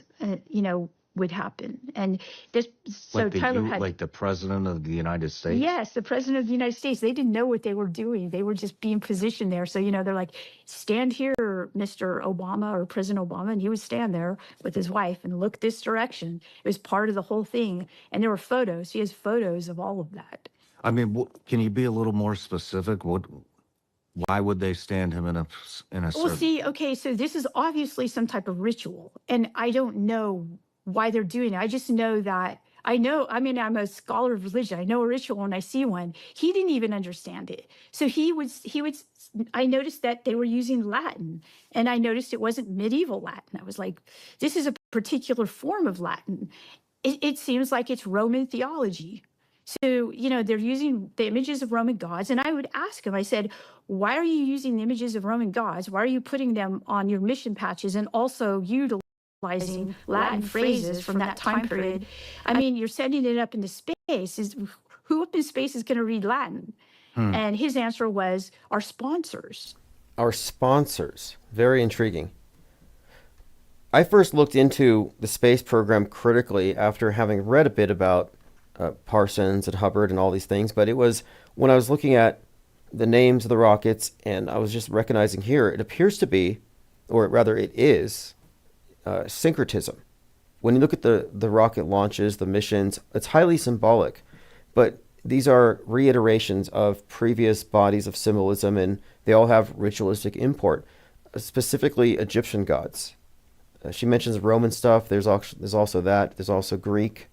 would happen. And this, so Like Tyler had, like the president of the United States? yes, the president of the United States. They didn't know what they were doing. They were just being positioned there. So, they're like, stand here, Mr. Obama or President Obama. And he would stand there with his wife and look this direction. It was part of the whole thing. And there were photos. He has photos of all of that. I mean, can you be a little more specific? Why would they stand him in a Well, certain... see, okay, so this is obviously some type of ritual, and I don't know why they're doing it. I just know that I'm a scholar of religion. I know a ritual when I see one. He didn't even understand it. So I noticed that they were using Latin, and I noticed it wasn't medieval Latin. I was like, this is a particular form of Latin. It seems like it's Roman theology. So, they're using the images of Roman gods. And I would ask him, I said, why are you using the images of Roman gods? Why are you putting them on your mission patches and also utilizing Latin phrases from that time period? I mean, you're sending it up into space. Who up in space is going to read Latin? And his answer was, our sponsors. Our sponsors. Very intriguing. I first looked into the space program critically after having read a bit about Parsons and Hubbard and all these things, but it was when I was looking at the names of the rockets and I was just recognizing here, it appears to be, or rather it is, syncretism. When you look at the rocket launches, the missions, it's highly symbolic, but these are reiterations of previous bodies of symbolism, and they all have ritualistic import, specifically Egyptian gods. She mentions Roman stuff. There's also that. There's also Greek.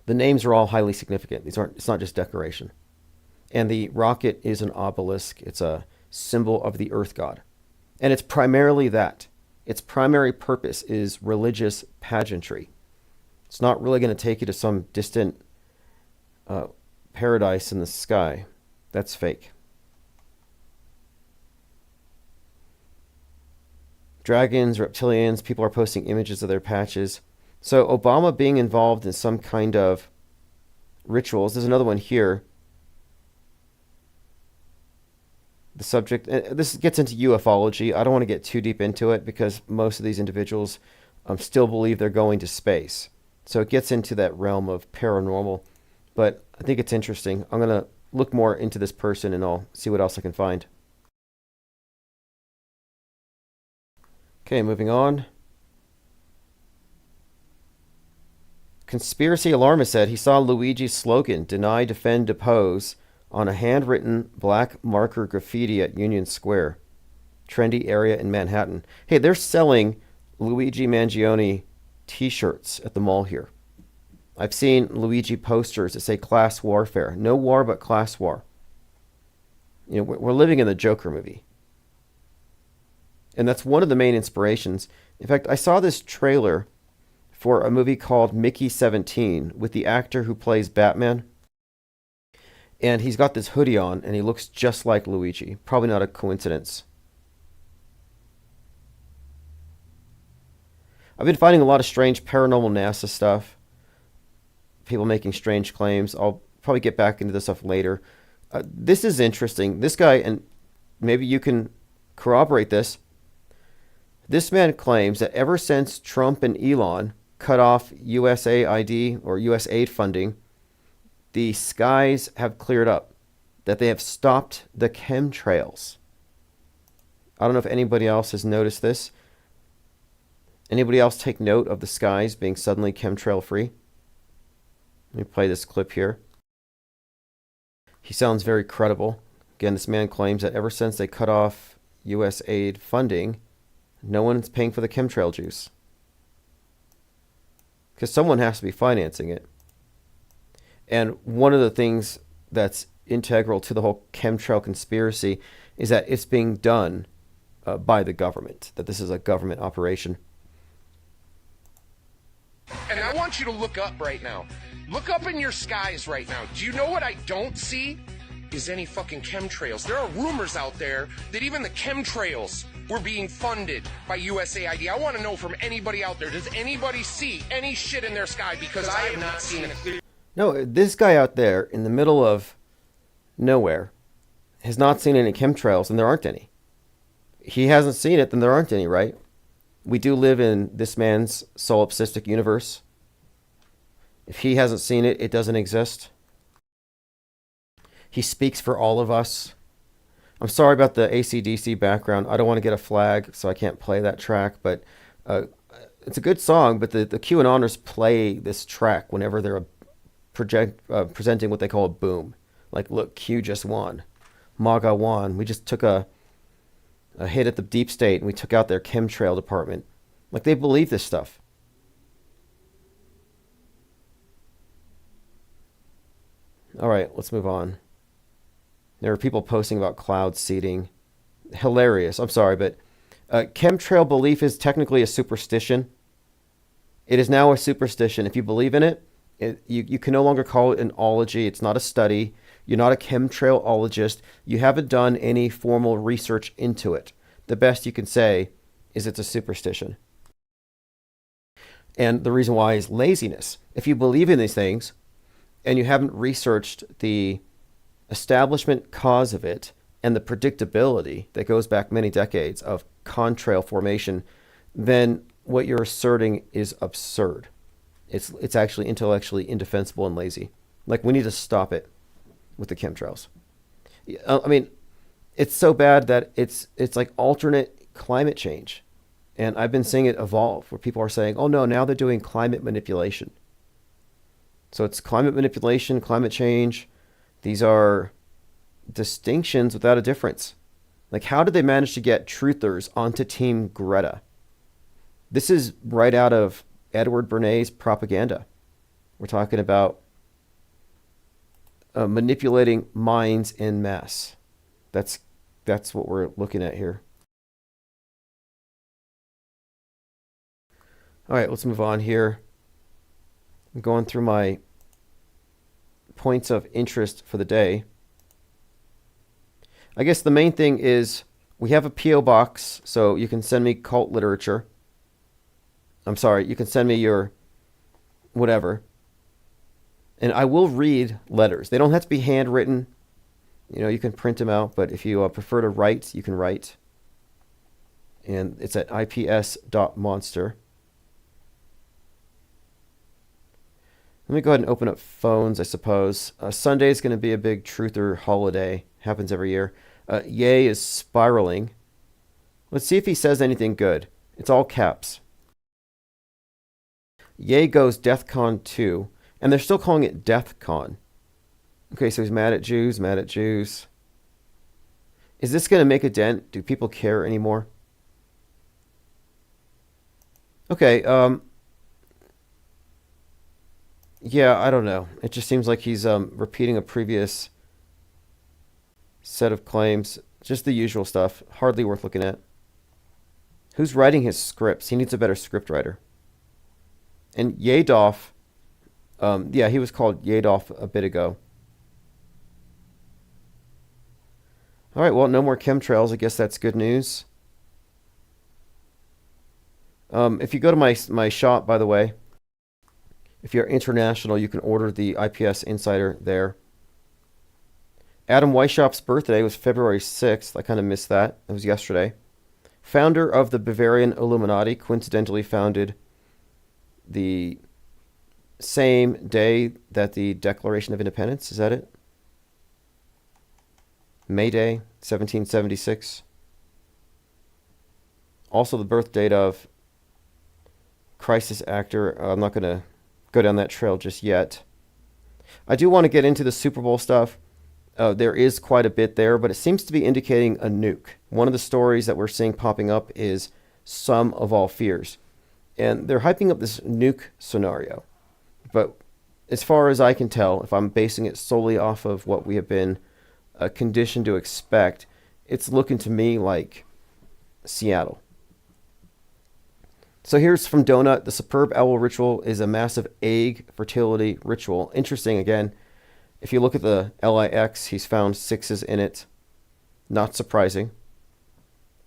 The names are all highly significant. It's not just decoration. And the rocket is an obelisk. It's a symbol of the earth god. And it's primarily that. Its primary purpose is religious pageantry. It's not really going to take you to some distant paradise in the sky. That's fake. Dragons, reptilians, people are posting images of their patches. So Obama being involved in some kind of rituals. There's another one here. The subject, this gets into ufology. I don't want to get too deep into it because most of these individuals still believe they're going to space. So it gets into that realm of paranormal. But I think it's interesting. I'm going to look more into this person and I'll see what else I can find. Okay, moving on. Conspiracy alarmist said he saw Luigi's slogan, "Deny, defend, depose," on a handwritten black marker graffiti at Union Square, trendy area in Manhattan. Hey, they're selling Luigi Mangione t-shirts at the mall here. I've seen Luigi posters that say class warfare. No war, but class war. You know, we're living in the Joker movie. And that's one of the main inspirations. In fact, I saw this trailer for a movie called Mickey 17 with the actor who plays Batman. And he's got this hoodie on and he looks just like Luigi. Probably not a coincidence. I've been finding a lot of strange paranormal NASA stuff. People making strange claims. I'll probably get back into this stuff later. This is interesting. This guy, and maybe you can corroborate this. This man claims that ever since Trump and Elon cut off USAID or US aid funding, the skies have cleared up, that they have stopped the chemtrails. I don't know if anybody else has noticed this. Anybody else take note of the skies being suddenly chemtrail free? Let me play this clip here. He sounds very credible. Again, this man claims that ever since they cut off US aid funding, no one's paying for the chemtrail juice. Because someone has to be financing it. And one of the things that's integral to the whole chemtrail conspiracy is that it's being done by the government, that this is a government operation. And I want you to look up right now. Look up in your skies right now. Do you know what I don't see? Is any fucking chemtrails. There are rumors out there that even the chemtrails were being funded by USAID. I want to know from anybody out there, does anybody see any shit in their sky? Because I have not seen it. No, this guy out there in the middle of nowhere has not seen any chemtrails, and there aren't any. He hasn't seen it, then there aren't any, right? We do live in this man's solipsistic universe. If he hasn't seen it, it doesn't exist. He speaks for all of us. I'm sorry about the AC/DC background. I don't want to get a flag, so I can't play that track, but it's a good song, but the QAnoners play this track whenever they're presenting what they call a boom. Like, look, Q just won. MAGA won. We just took a hit at the deep state and we took out their chemtrail department. Like, they believe this stuff. All right, let's move on. There are people posting about cloud seeding. Hilarious. I'm sorry, but chemtrail belief is technically a superstition. It is now a superstition. If you believe in it, you can no longer call it an ology. It's not a study. You're not a chemtrailologist. You haven't done any formal research into it. The best you can say is it's a superstition. And the reason why is laziness. If you believe in these things and you haven't researched the establishment cause of it and the predictability that goes back many decades of contrail formation, then what you're asserting is absurd. It's actually intellectually indefensible and lazy. Like, we need to stop it with the chemtrails. I mean, it's so bad that it's like alternate climate change. And I've been seeing it evolve where people are saying, oh no, now they're doing climate manipulation. So it's climate manipulation, climate change. These are distinctions without a difference. Like, how did they manage to get truthers onto Team Greta? This is right out of Edward Bernays' propaganda. We're talking about manipulating minds en masse. That's what we're looking at here. All right, let's move on here. I'm going through my points of interest for the day. I guess the main thing is we have a P.O. box, so you can send me cult literature. I'm sorry, you can send me your whatever. And I will read letters. They don't have to be handwritten. You know, you can print them out, but if you prefer to write, you can write. And it's at ips.monster. Let me go ahead and open up phones, I suppose. Sunday is going to be a big truther holiday. Happens every year. Ye is spiraling. Let's see if he says anything good. It's all caps. Ye goes DeathCon 2. And they're still calling it DeathCon. Okay, so he's mad at Jews, mad at Jews. Is this going to make a dent? Do people care anymore? Okay, yeah, I don't know. It just seems like he's repeating a previous set of claims. Just the usual stuff. Hardly worth looking at. Who's writing his scripts? He needs a better script writer. And Yadoff, yeah, he was called Yadoff a bit ago. All right, well, no more chemtrails. I guess that's good news. If you go to my shop, by the way, if you're international, you can order the IPS Insider there. Adam Weishaupt's birthday was February 6th. I kind of missed that. It was yesterday. Founder of the Bavarian Illuminati, coincidentally founded the same day that the Declaration of Independence. Is that it? May Day, 1776. Also the birth date of crisis actor. I'm not going to go down that trail just yet. I do want to get into the Super Bowl stuff. There is quite a bit there, but it seems to be indicating a nuke. One of the stories that we're seeing popping up is Sum of All Fears. And they're hyping up this nuke scenario. But as far as I can tell, if I'm basing it solely off of what we have been conditioned to expect, it's looking to me like Seattle. So here's from Donut. The superb owl ritual is a massive egg fertility ritual. Interesting, again. If you look at the LIX, he's found 6s in it. Not surprising.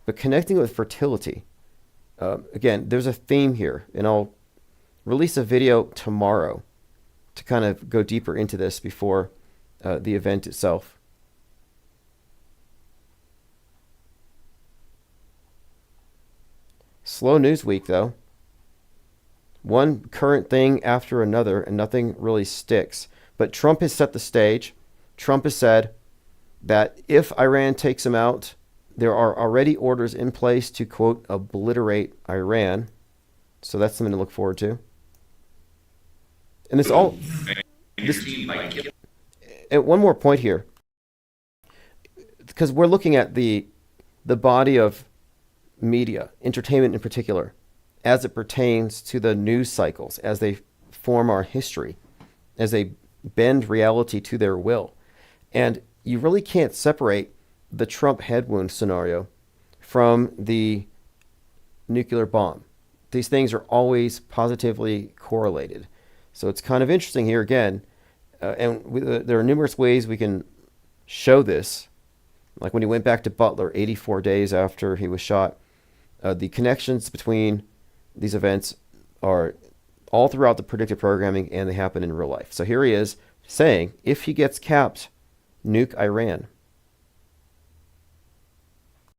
But connecting with fertility. Again, there's a theme here. And I'll release a video tomorrow to kind of go deeper into this before the event itself. Slow news week, though. One current thing after another, and nothing really sticks. But Trump has set the stage. Trump has said that if Iran takes him out, there are already orders in place to, quote, obliterate Iran. So that's something to look forward to. And this all... and one more point here. Because we're looking at the body of media, entertainment in particular, as it pertains to the news cycles, as they form our history, as they bend reality to their will. And you really can't separate the Trump head wound scenario from the nuclear bomb. These things are always positively correlated. So it's kind of interesting here again. There are numerous ways we can show this. Like when he went back to Butler 84 days after he was shot, the connections between these events are all throughout the predictive programming, and they happen in real life. So here he is saying, if he gets capped, nuke Iran.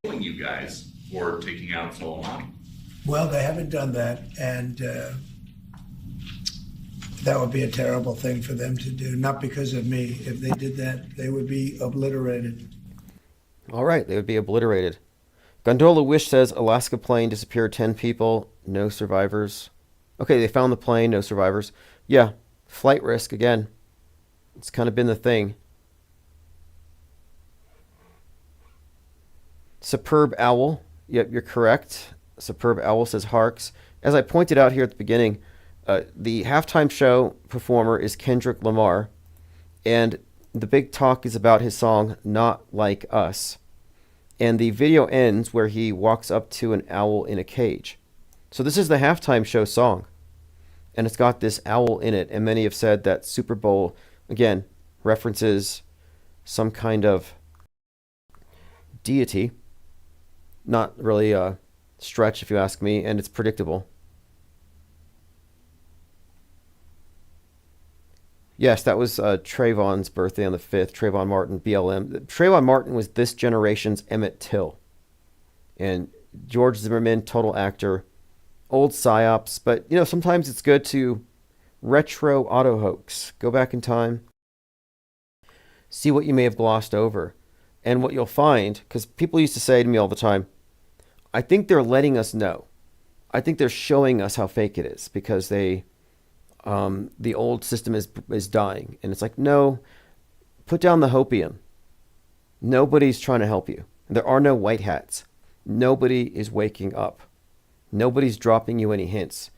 You guys for taking out Soleimani. Well, they haven't done that, and that would be a terrible thing for them to do. Not because of me. If they did that, they would be obliterated. All right, they would be obliterated. Gondola Wish says Alaska plane disappeared, 10 people, no survivors. Okay, they found the plane, no survivors. Yeah, flight risk again. It's kind of been the thing. Superb Owl. Yep, you're correct. Superb Owl says Harks. As I pointed out here at the beginning, the halftime show performer is Kendrick Lamar, and the big talk is about his song Not Like Us. And the video ends where he walks up to an owl in a cage. So this is the halftime show song. And it's got this owl in it. And many have said that Super Bowl, again, references some kind of deity. Not really a stretch, if you ask me, and it's predictable. Yes, that was Trayvon's birthday on the 5th. Trayvon Martin, BLM. Trayvon Martin was this generation's Emmett Till. And George Zimmerman, total actor. Old psyops. But, sometimes it's good to retro auto hoax. Go back in time, see what you may have glossed over. And what you'll find, because people used to say to me all the time, I think they're letting us know. I think they're showing us how fake it is because the old system is dying. And it's like, no, put down the hopium. Nobody's trying to help you. There are no white hats. Nobody is waking up. Nobody's dropping you any hints.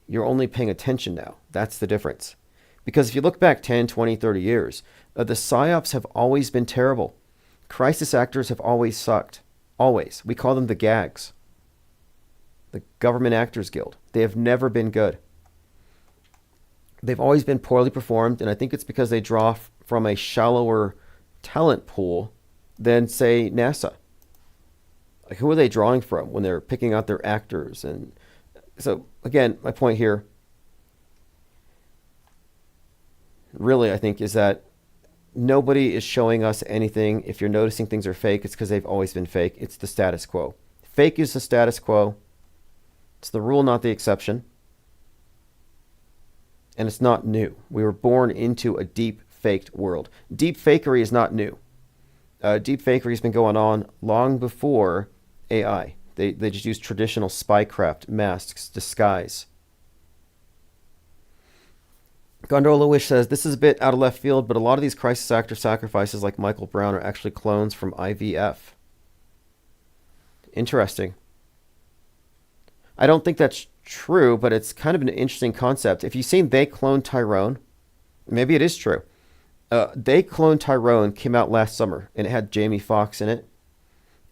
You're only paying attention now. That's the difference. Because if you look back 10, 20, 30 years, the psyops have always been terrible. Crisis actors have always sucked. Always. We call them the gags. The Government Actors Guild. They have never been good. They've always been poorly performed, and I think it's because they draw from a shallower talent pool than, say, NASA. Like, who are they drawing from when they're picking out their actors? And so, again, my point here, really, I think, is that nobody is showing us anything. If you're noticing things are fake, it's because they've always been fake. It's the status quo. Fake is the status quo. It's the rule, not the exception. And it's not new. We were born into a deep faked world. Deep fakery is not new. Deep fakery has been going on long before AI. They just use traditional spycraft, masks, disguise. Gondola Wish says, this is a bit out of left field, but a lot of these crisis actor sacrifices like Michael Brown are actually clones from IVF. Interesting. I don't think that's true, but it's kind of an interesting concept. If you've seen They Cloned Tyrone, maybe it is true. They Cloned Tyrone came out last summer, and it had Jamie Foxx in it.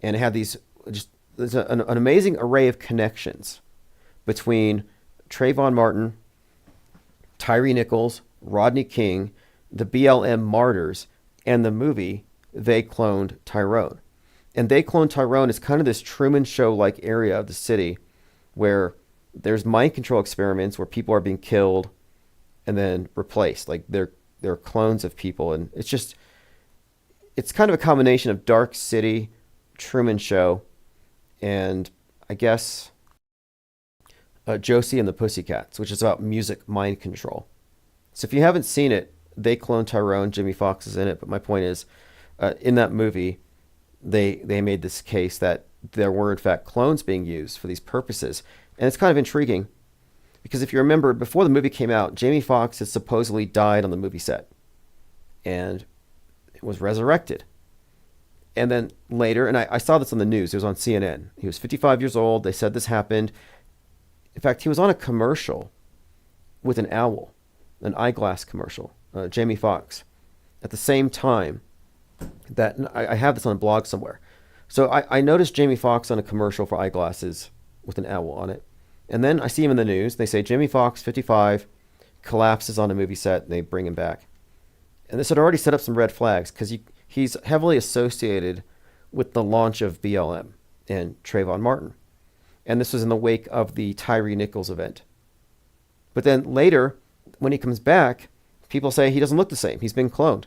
And it had there's an amazing array of connections between Trayvon Martin, Tyree Nichols, Rodney King, the BLM martyrs, and the movie They Cloned Tyrone. And They Cloned Tyrone is kind of this Truman Show-like area of the city where there's mind control experiments where people are being killed and then replaced. Like they're clones of people. And it's kind of a combination of Dark City, Truman Show, and I guess Josie and the Pussycats, which is about music mind control. So if you haven't seen it, They Cloned Tyrone, Jimmy Foxx is in it. But my point is, in that movie, they made this case that there were in fact clones being used for these purposes. And it's kind of intriguing because if you remember, before the movie came out, Jamie Foxx had supposedly died on the movie set and was resurrected. And then later, and I saw this on the news, it was on CNN. He was 55 years old. They said this happened. In fact, he was on a commercial with an owl, an eyeglass commercial, Jamie Foxx, at the same time that, I have this on a blog somewhere. So I noticed Jamie Foxx on a commercial for eyeglasses with an owl on it. And then I see him in the news. They say Jamie Foxx, 55, collapses on a movie set, and they bring him back. And this had already set up some red flags because he's heavily associated with the launch of BLM and Trayvon Martin. And this was in the wake of the Tyree Nichols event. But then later, when he comes back, people say he doesn't look the same. He's been cloned.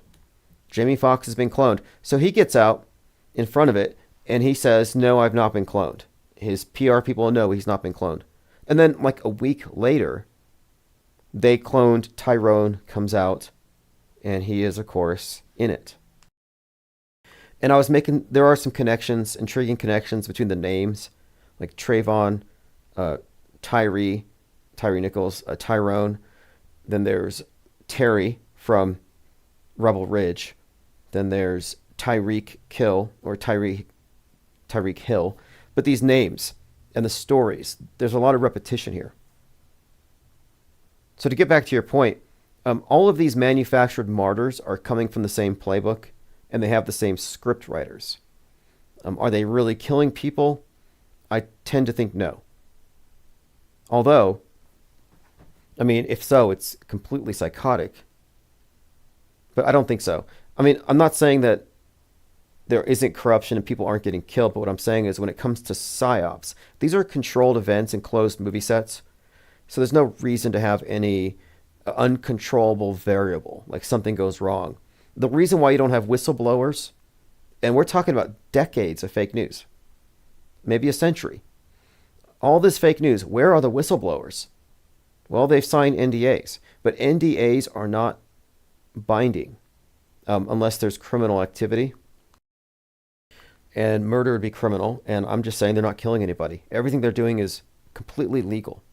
Jamie Foxx has been cloned. So he gets out in front of it and he says, no, I've not been cloned. His PR people know he's not been cloned. And then like a week later, They Cloned Tyrone comes out and he is, of course, in it. And there are some connections, intriguing connections between the names, like Trayvon, Tyree Nichols, Tyrone. Then there's Terry from Rebel Ridge. Then there's Tyreek Hill. But these names and the stories, there's a lot of repetition here. So to get back to your point, all of these manufactured martyrs are coming from the same playbook, and they have the same script writers. Are they really killing people? I tend to think no. Although, I mean, if so, it's completely psychotic. But I don't think so. I mean, I'm not saying that there isn't corruption and people aren't getting killed, but what I'm saying is when it comes to psyops, these are controlled events in closed movie sets. So there's no reason to have any uncontrollable variable, like something goes wrong. The reason why you don't have whistleblowers, and we're talking about decades of fake news, maybe a century. All this fake news, where are the whistleblowers? Well, they've signed NDAs, but NDAs are not binding unless there's criminal activity. And murder would be criminal, and I'm just saying they're not killing anybody. Everything they're doing is completely legal.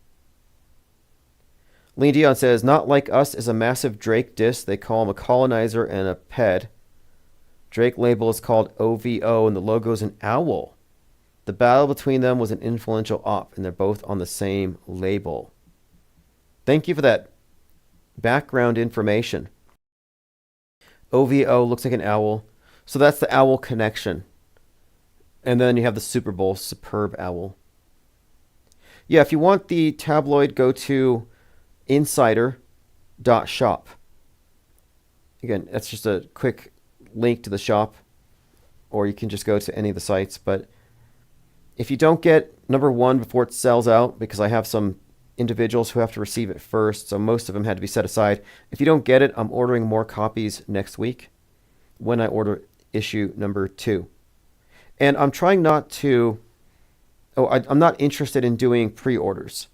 Lean Dion says, not like us is a massive Drake diss. They call him a colonizer and a ped. Drake label is called OVO, and the logo is an owl. The battle between them was an influential op, and they're both on the same label. Thank you for that background information. OVO looks like an owl. So that's the owl connection. And then you have the Super Bowl, superb owl. Yeah, if you want the tabloid, go to insider.shop. Again, that's just a quick link to the shop, or you can just go to any of the sites. But if you don't get number one before it sells out, because I have some individuals who have to receive it first, so most of them had to be set aside. If you don't get it, I'm ordering more copies next week when I order issue number 2. And I'm trying not to, I'm not interested in doing pre-orders.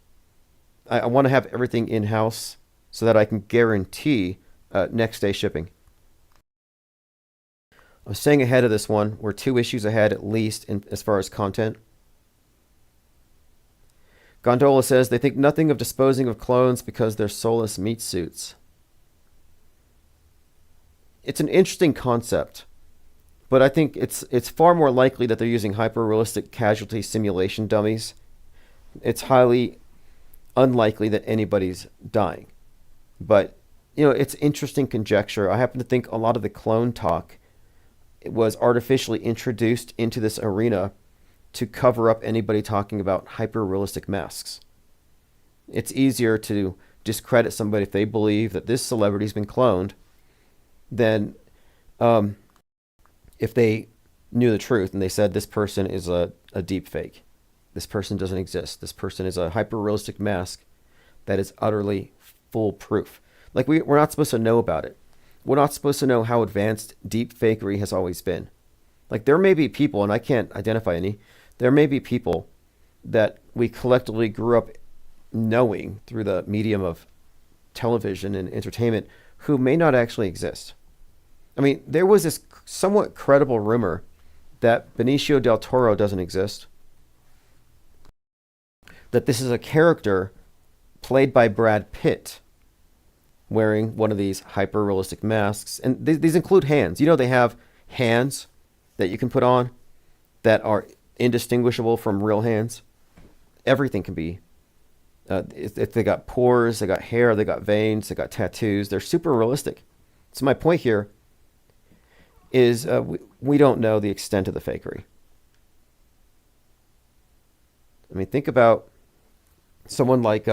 I want to have everything in-house so that I can guarantee next day shipping. I'm staying ahead of this one. We're 2 issues ahead at least as far as content. Gondola says they think nothing of disposing of clones because they're soulless meat suits. It's an interesting concept, but I think it's far more likely that they're using hyper-realistic casualty simulation dummies. It's highly unlikely that anybody's dying. But, it's interesting conjecture. I happen to think a lot of the clone talk was artificially introduced into this arena to cover up anybody talking about hyper-realistic masks. It's easier to discredit somebody if they believe that this celebrity's been cloned than if they knew the truth and they said this person is a deep fake. This person doesn't exist. This person is a hyper-realistic mask that is utterly foolproof. Like, we're not supposed to know about it. We're not supposed to know how advanced deep fakery has always been. Like, there may be people, and I can't identify any, there may be people that we collectively grew up knowing through the medium of television and entertainment who may not actually exist. I mean, there was this somewhat credible rumor that Benicio del Toro doesn't exist. That this is a character played by Brad Pitt wearing one of these hyper-realistic masks. And these include hands. They have hands that you can put on that are indistinguishable from real hands. Everything can be. If they got pores, they got hair, they got veins, they got tattoos. They're super realistic. So my point here is we don't know the extent of the fakery. I mean, think about someone like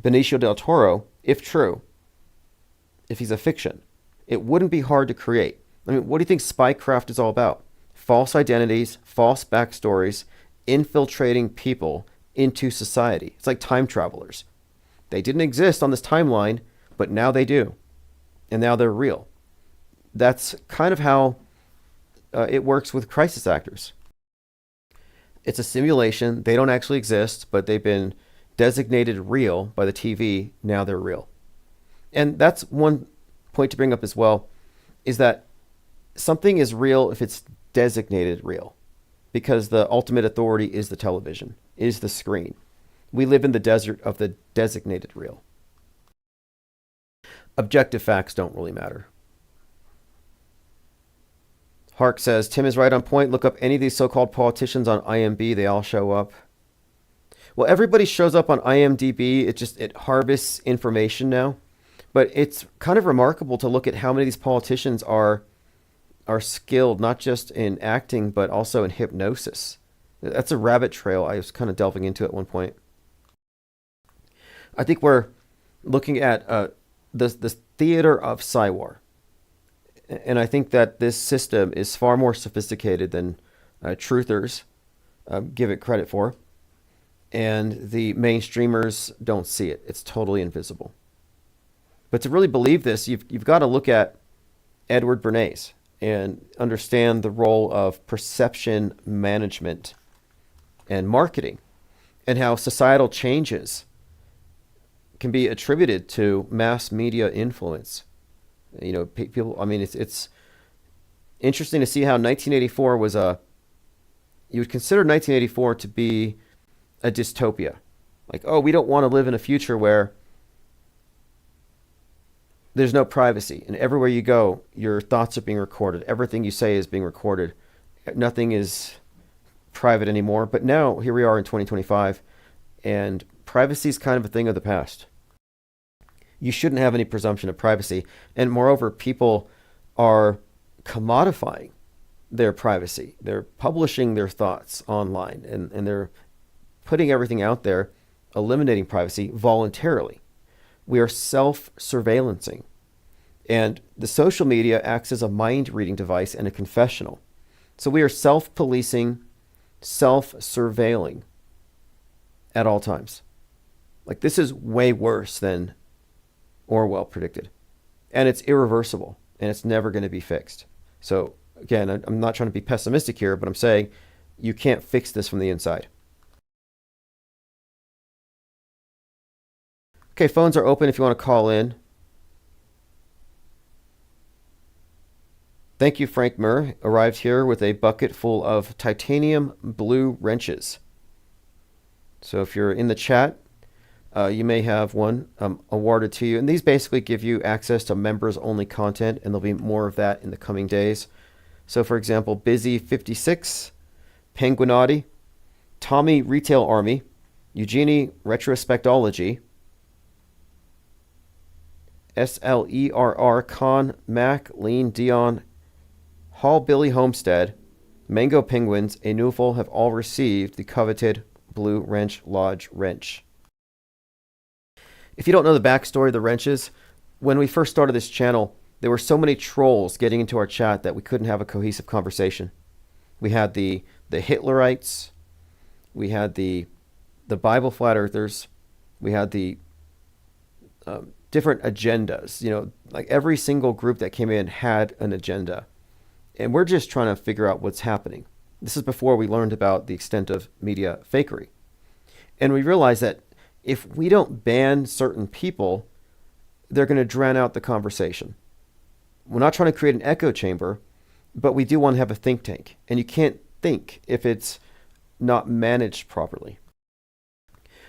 Benicio del Toro, if true, if he's a fiction. It wouldn't be hard to create. I mean, what do you think spycraft is all about? False identities, false backstories, infiltrating people into society. It's like time travelers. They didn't exist on this timeline, but now they do. And now they're real. That's kind of how it works with crisis actors. It's a simulation. They don't actually exist, but they've been designated real by the TV. Now they're real. And that's one point to bring up as well, is that something is real if it's designated real, because the ultimate authority is the television, is the screen. We live in the desert of the designated real. Objective facts don't really matter. Hark says, Tim is right on point. Look up any of these so-called politicians on IMDb. They all show up. Well, everybody shows up on IMDb. It harvests information now. But it's kind of remarkable to look at how many of these politicians are skilled, not just in acting, but also in hypnosis. That's a rabbit trail I was kind of delving into at one point. I think we're looking at this theater of Psywar. And I think that this system is far more sophisticated than truthers give it credit for. And the mainstreamers don't see it. It's totally invisible. But to really believe this, you've got to look at Edward Bernays and understand the role of perception management and marketing and how societal changes can be attributed to mass media influence. You know, people, I mean, it's interesting to see how 1984 was you would consider 1984 to be a dystopia. Like, oh, we don't want to live in a future where there's no privacy, and everywhere you go, your thoughts are being recorded. Everything you say is being recorded. Nothing is private anymore. But now, here we are in 2025, and privacy is kind of a thing of the past. You shouldn't have any presumption of privacy. And moreover, people are commodifying their privacy. They're publishing their thoughts online, and they're putting everything out there, eliminating privacy voluntarily. We are self-surveillancing. And the social media acts as a mind-reading device and a confessional. So we are self-policing, self-surveilling at all times. Like, this is way worse than Orwell predicted. And it's irreversible, and it's never going to be fixed. So again, I'm not trying to be pessimistic here, but I'm saying you can't fix this from the inside. Okay, phones are open if you want to call in. Thank you, Frank Murr. Arrived here with a bucket full of titanium blue wrenches. So if you're in the chat, you may have one awarded to you. And these basically give you access to members-only content, and there'll be more of that in the coming days. So for example, Busy56, Penguinati, Tommy Retail Army, Eugenie Retrospectology, SLERR Con, Mac, Lean, Dion, Hall Billy Homestead, Mango Penguins, a Newful have all received the coveted Blue Wrench Lodge wrench. If you don't know the backstory of the wrenches, when we first started this channel, there were so many trolls getting into our chat that we couldn't have a cohesive conversation. We had the Hitlerites, we had the Bible flat earthers, we had the different agendas. You know, like every single group that came in had an agenda. And we're just trying to figure out what's happening. This is before we learned about the extent of media fakery. And we realized that if we don't ban certain people, they're going to drown out the conversation. We're not trying to create an echo chamber, but we do want to have a think tank. And you can't think if it's not managed properly.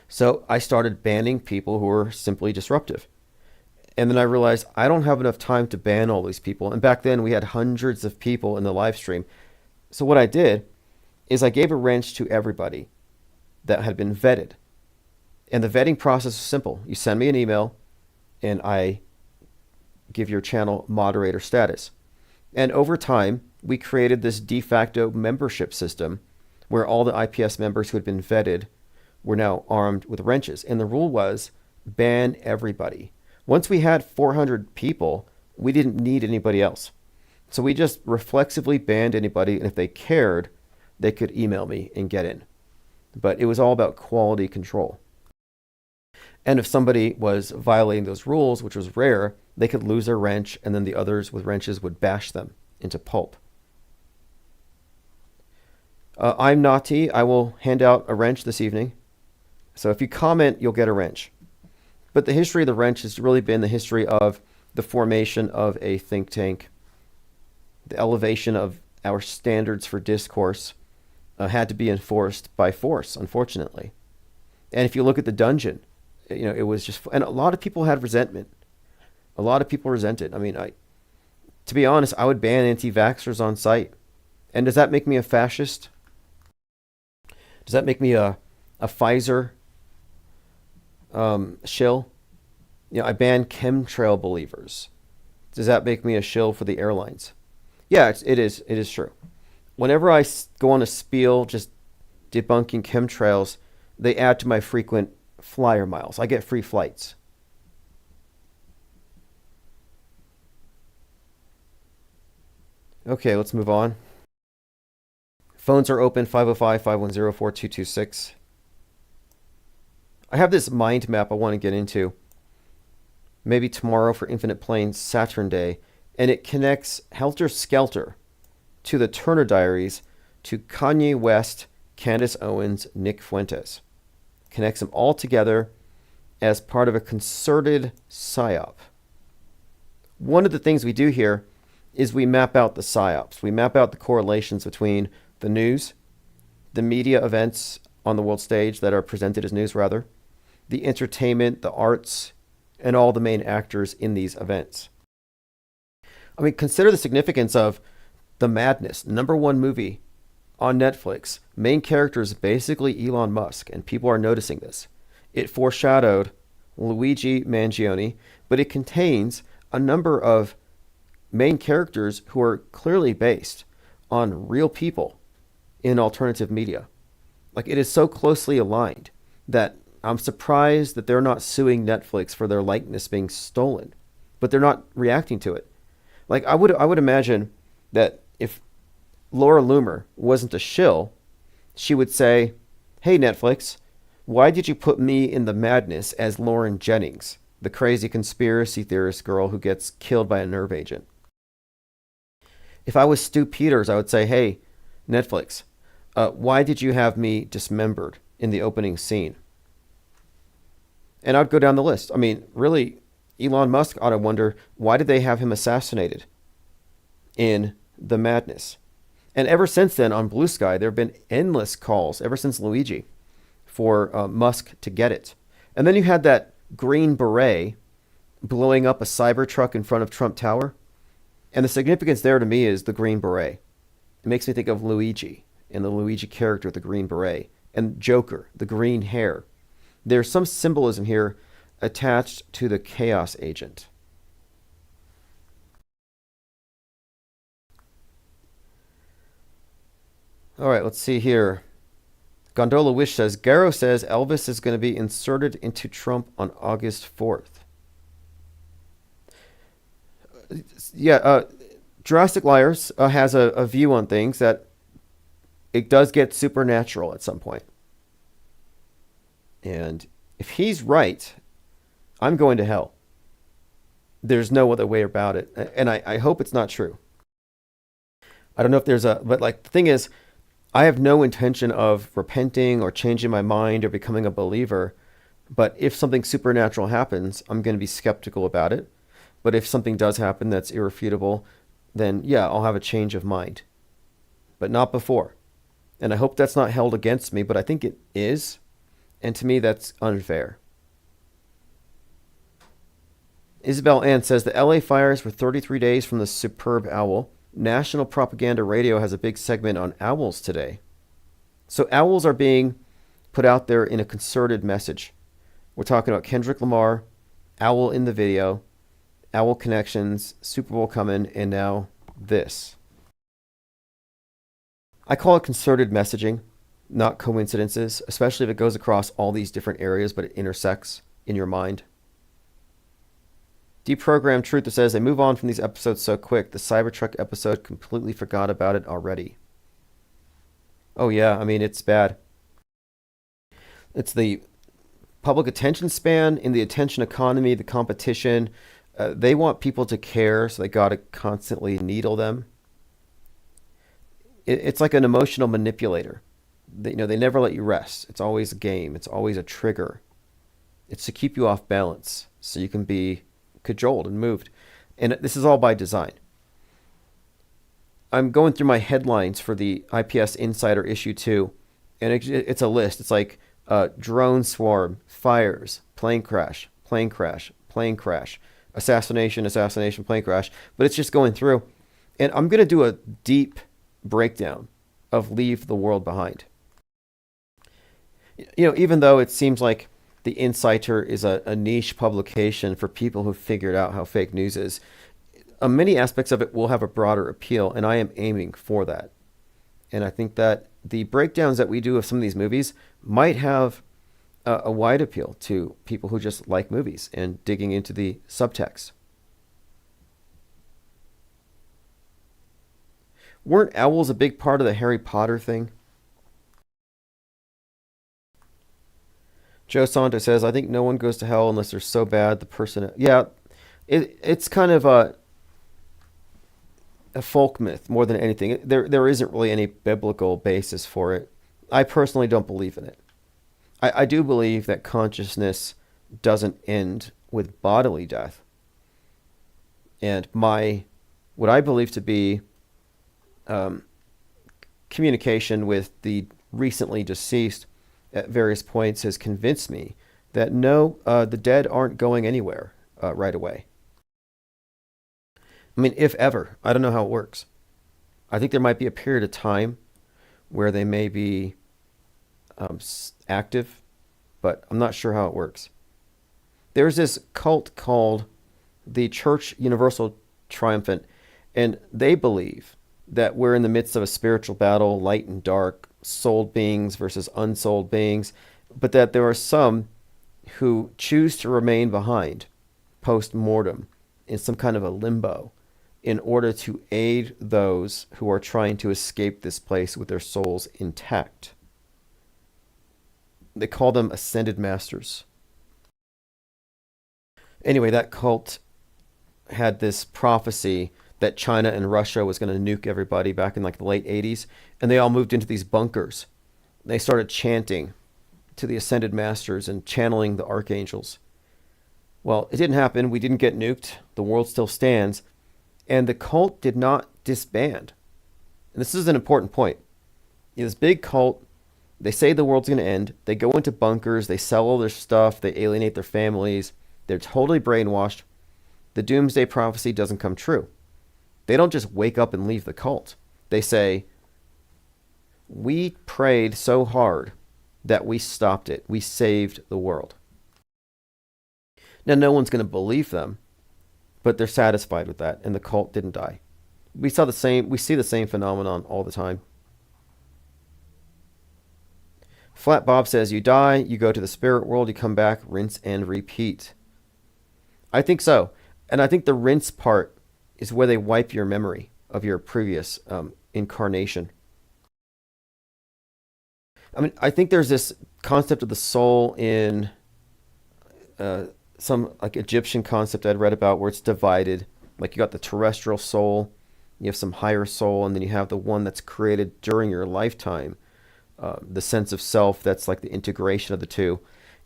So I started banning people who were simply disruptive. And then I realized I don't have enough time to ban all these people. And back then we had hundreds of people in the live stream. So what I did is I gave a wrench to everybody that had been vetted. And the vetting process is simple. You send me an email and I give your channel moderator status. And over time, we created this de facto membership system where all the IPS members who had been vetted were now armed with wrenches. And the rule was ban everybody. Once we had 400 people, we didn't need anybody else. So we just reflexively banned anybody, and if they cared, they could email me and get in. But it was all about quality control. And if somebody was violating those rules, which was rare, they could lose their wrench, and then the others with wrenches would bash them into pulp. I'm Nati. I will hand out a wrench this evening. So if you comment, you'll get a wrench. But the history of the wrench has really been the history of the formation of a think tank. The elevation of our standards for discourse had to be enforced by force, unfortunately. And if you look at the dungeon, you know, it was just, and a lot of people had resentment. A lot of people resented. I mean, to be honest, I would ban anti-vaxxers on site. And does that make me a fascist? Does that make me a Pfizer shill? You know, I ban chemtrail believers. Does that make me a shill for the airlines? Yeah, it is true. Whenever I go on a spiel just debunking chemtrails, they add to my frequent flyer miles. I get free flights. Okay, let's move on. Phones are open, 505-510-4226. I have this mind map I want to get into. Maybe tomorrow for Infinite Planes Saturn Day. And it connects Helter Skelter to the Turner Diaries to Kanye West, Candace Owens, Nick Fuentes. Connects them all together as part of a concerted psyop. One of the things we do here is we map out the psyops. We map out the correlations between the news, the media events on the world stage that are presented as news, rather, the entertainment, the arts, and all the main actors in these events. I mean, consider the significance of The Madness, #1 movie on Netflix. Main character is basically Elon Musk, and people are noticing this. It foreshadowed Luigi Mangione, but it contains a number of main characters who are clearly based on real people in alternative media. Like, it is so closely aligned that I'm surprised that they're not suing Netflix for their likeness being stolen, but they're not reacting to it. Like, I would imagine that if Laura Loomer wasn't a shill, she would say, "Hey Netflix, why did you put me in The Madness as Lauren Jennings, the crazy conspiracy theorist girl who gets killed by a nerve agent?" If I was Stu Peters, I would say, "Hey Netflix, why did you have me dismembered in the opening scene?" And I'd go down the list. I mean, really, Elon Musk ought to wonder, why did they have him assassinated in The Madness? And ever since then, on Blue Sky, there have been endless calls, ever since Luigi, for Musk to get it. And then you had that Green Beret blowing up a Cybertruck in front of Trump Tower. And the significance there to me is the Green Beret. It makes me think of Luigi and the Luigi character, the Green Beret, and Joker, the green hair. There's some symbolism here attached to the chaos agent. All right, let's see here. Gondola Wish says, Garrow says Elvis is going to be inserted into Trump on August 4th. Yeah, Drastic Liars has a view on things that it does get supernatural at some point. And if he's right, I'm going to hell. There's no other way about it. And I hope it's not true. I don't know if there's but like, the thing is, I have no intention of repenting or changing my mind or becoming a believer. But if something supernatural happens, I'm going to be skeptical about it. But if something does happen that's irrefutable, then yeah, I'll have a change of mind. But not before. And I hope that's not held against me, but I think it is. And to me, that's unfair. Isabel Ann says, the LA fires were 33 days from the superb owl. National Propaganda Radio has a big segment on owls today. So owls are being put out there in a concerted message. We're talking about Kendrick Lamar, owl in the video, owl connections, Super Bowl coming, and now this. I call it concerted messaging, not coincidences, especially if it goes across all these different areas, but it intersects in your mind. DEPROgRAM Truth says, they move on from these episodes so quick. The Cybertruck episode, completely forgot about it already. Oh yeah, I mean, it's bad. It's the public attention span, in the attention economy, the competition. They want people to care, so they got to constantly needle them. It's like an emotional manipulator. They never let you rest. It's always a game. It's always a trigger. It's to keep you off balance so you can be cajoled and moved. And this is all by design. I'm going through my headlines for the IPS Insider issue 2, and it's a list. It's like drone swarm, fires, plane crash, plane crash, plane crash, assassination, assassination, plane crash. But it's just going through. And I'm going to do a deep breakdown of Leave the World Behind. Even though it seems like the Insider is a niche publication for people who figured out how fake news is, many aspects of it will have a broader appeal, and I am aiming for that. And I think that the breakdowns that we do of some of these movies might have a wide appeal to people who just like movies and digging into the subtext. Weren't owls a big part of the Harry Potter thing? Joe Santos says, I think no one goes to hell unless they're so bad the person... Yeah, it's kind of a folk myth more than anything. There isn't really any biblical basis for it. I personally don't believe in it. I do believe that consciousness doesn't end with bodily death. And what I believe to be communication with the recently deceased at various points has convinced me that no, the dead aren't going anywhere right away. I mean, if ever. I don't know how it works. I think there might be a period of time where they may be active, but I'm not sure how it works. There's this cult called the Church Universal Triumphant, and they believe that we're in the midst of a spiritual battle, light and dark, souled beings versus unsouled beings, but that there are some who choose to remain behind post-mortem in some kind of a limbo in order to aid those who are trying to escape this place with their souls intact. They call them ascended masters. Anyway, that cult had this prophecy that China and Russia was going to nuke everybody back in like the late 80s, and they all moved into these bunkers. They started chanting to the ascended masters and channeling the archangels. Well, it didn't happen. We didn't get nuked. The world still stands. And the cult did not disband. And this is an important point. This big cult, they say the world's going to end. They go into bunkers. They sell all their stuff. They alienate their families. They're totally brainwashed. The Doomsday prophecy doesn't come true. They don't just wake up and leave the cult. They say, we prayed so hard that we stopped it. We saved the world. Now, no one's going to believe them, but they're satisfied with that, and the cult didn't die. We see the same phenomenon all the time. Flat Bob says, you die, you go to the spirit world, you come back, rinse and repeat. I think so. And I think the rinse part is where they wipe your memory of your previous incarnation. I mean, I think there's this concept of the soul in some like Egyptian concept I'd read about where it's divided. Like you got the terrestrial soul, you have some higher soul, and then you have the one that's created during your lifetime. The sense of self, that's like the integration of the two.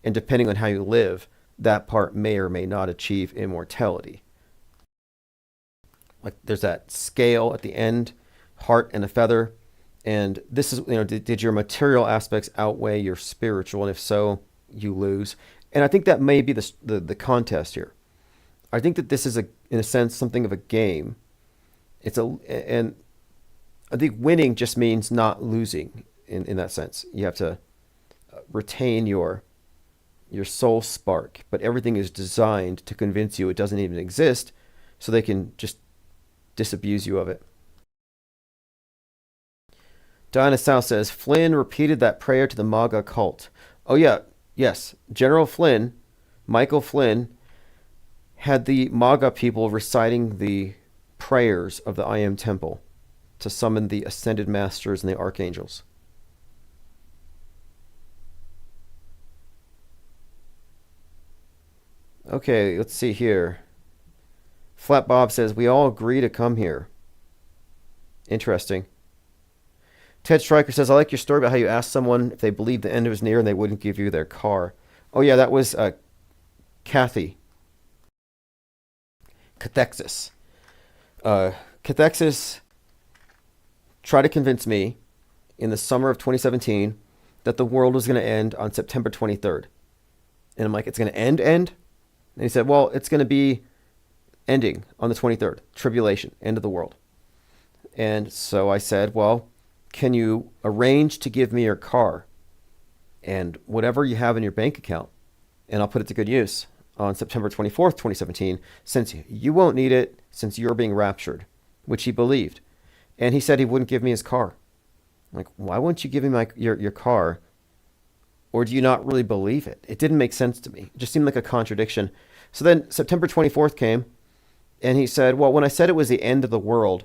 And depending on how you live, that part may or may not achieve immortality. Like there's that scale at the end, heart and a feather. And this is, did your material aspects outweigh your spiritual? And if so, you lose. And I think that may be the contest here. I think that this is, in a sense, something of a game. And I think winning just means not losing in that sense. You have to retain your soul spark, but everything is designed to convince you it doesn't even exist so they can just disabuse you of it. Diana South says, Flynn repeated that prayer to the MAGA cult. Oh yeah, yes. General Flynn, Michael Flynn, had the MAGA people reciting the prayers of the I Am Temple to summon the ascended masters and the archangels. Okay, let's see here. Flat Bob says, we all agree to come here. Interesting. Ted Stryker says, I like your story about how you asked someone if they believed the end was near and they wouldn't give you their car. Oh yeah, that was Kathy. Cathexis. Cathexis tried to convince me in the summer of 2017 that the world was going to end on September 23rd. And I'm like, it's going to end? And he said, well, it's going to be ending on the 23rd. Tribulation, end of the world. And so I said, well, can you arrange to give me your car and whatever you have in your bank account, and I'll put it to good use on September 24th, 2017, since you won't need it, since you're being raptured, which he believed. And he said he wouldn't give me his car. I'm like, why wouldn't you give me your car? Or do you not really believe it? It didn't make sense to me. It just seemed like a contradiction. So then September 24th came, and he said, well, when I said it was the end of the world,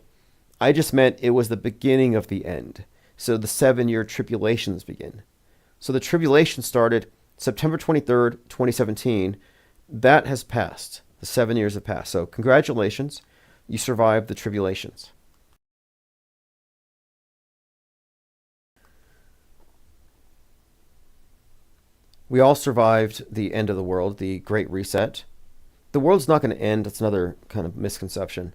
I just meant it was the beginning of the end. So the 7-year tribulations begin. So the tribulation started September 23rd, 2017. That has passed. The 7 years have passed. So congratulations. You survived the tribulations. We all survived the end of the world, the Great Reset. The world's not going to end. That's another kind of misconception.